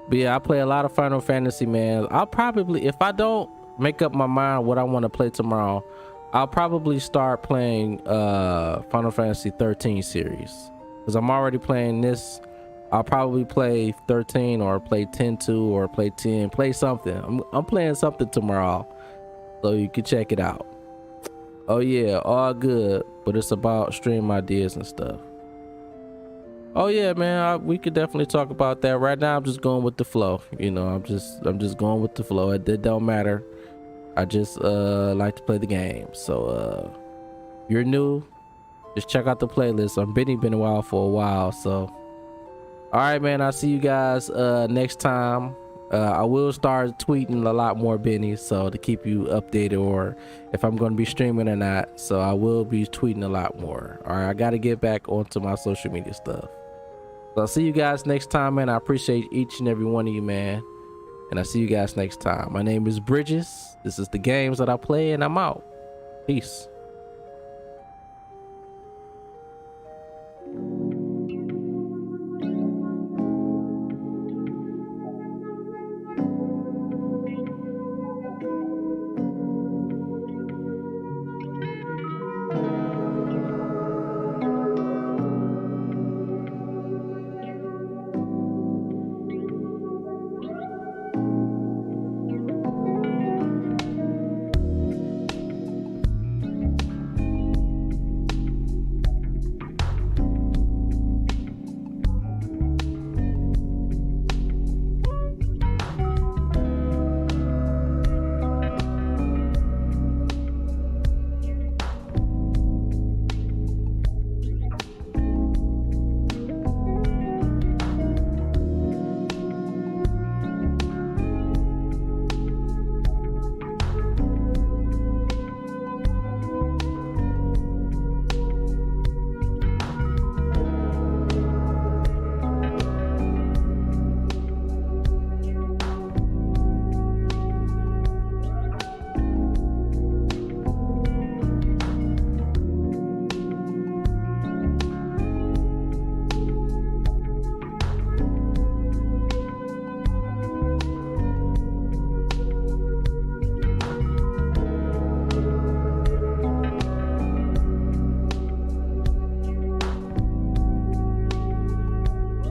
But yeah, I play a lot of Final Fantasy, man. I'll probably, if I don't make up my mind what I want to play tomorrow, I'll probably start playing Final Fantasy 13 series, because I'm already playing this. I'll probably play 13 or play 10-2 or play 10, play something. I'm playing something tomorrow, so you can check it out. Oh yeah, all good, but it's about stream ideas and stuff. Oh yeah, man, we could definitely talk about that. Right now I'm just going with the flow, you know. I'm just going with the flow. It don't matter. I just like to play the game. So you're new, just check out the playlist. I've been a while for a while. So all right, man, I'll see you guys next time. I will start tweeting a lot more, Benny, so to keep you updated, or if I'm going to be streaming or not. So I will be tweeting a lot more. All right, I got to get back onto my social media stuff. So I'll see you guys next time, man. I appreciate each and every one of you, man. And I'll see you guys next time. My name is Bridges. This is the games that I play, and I'm out. Peace.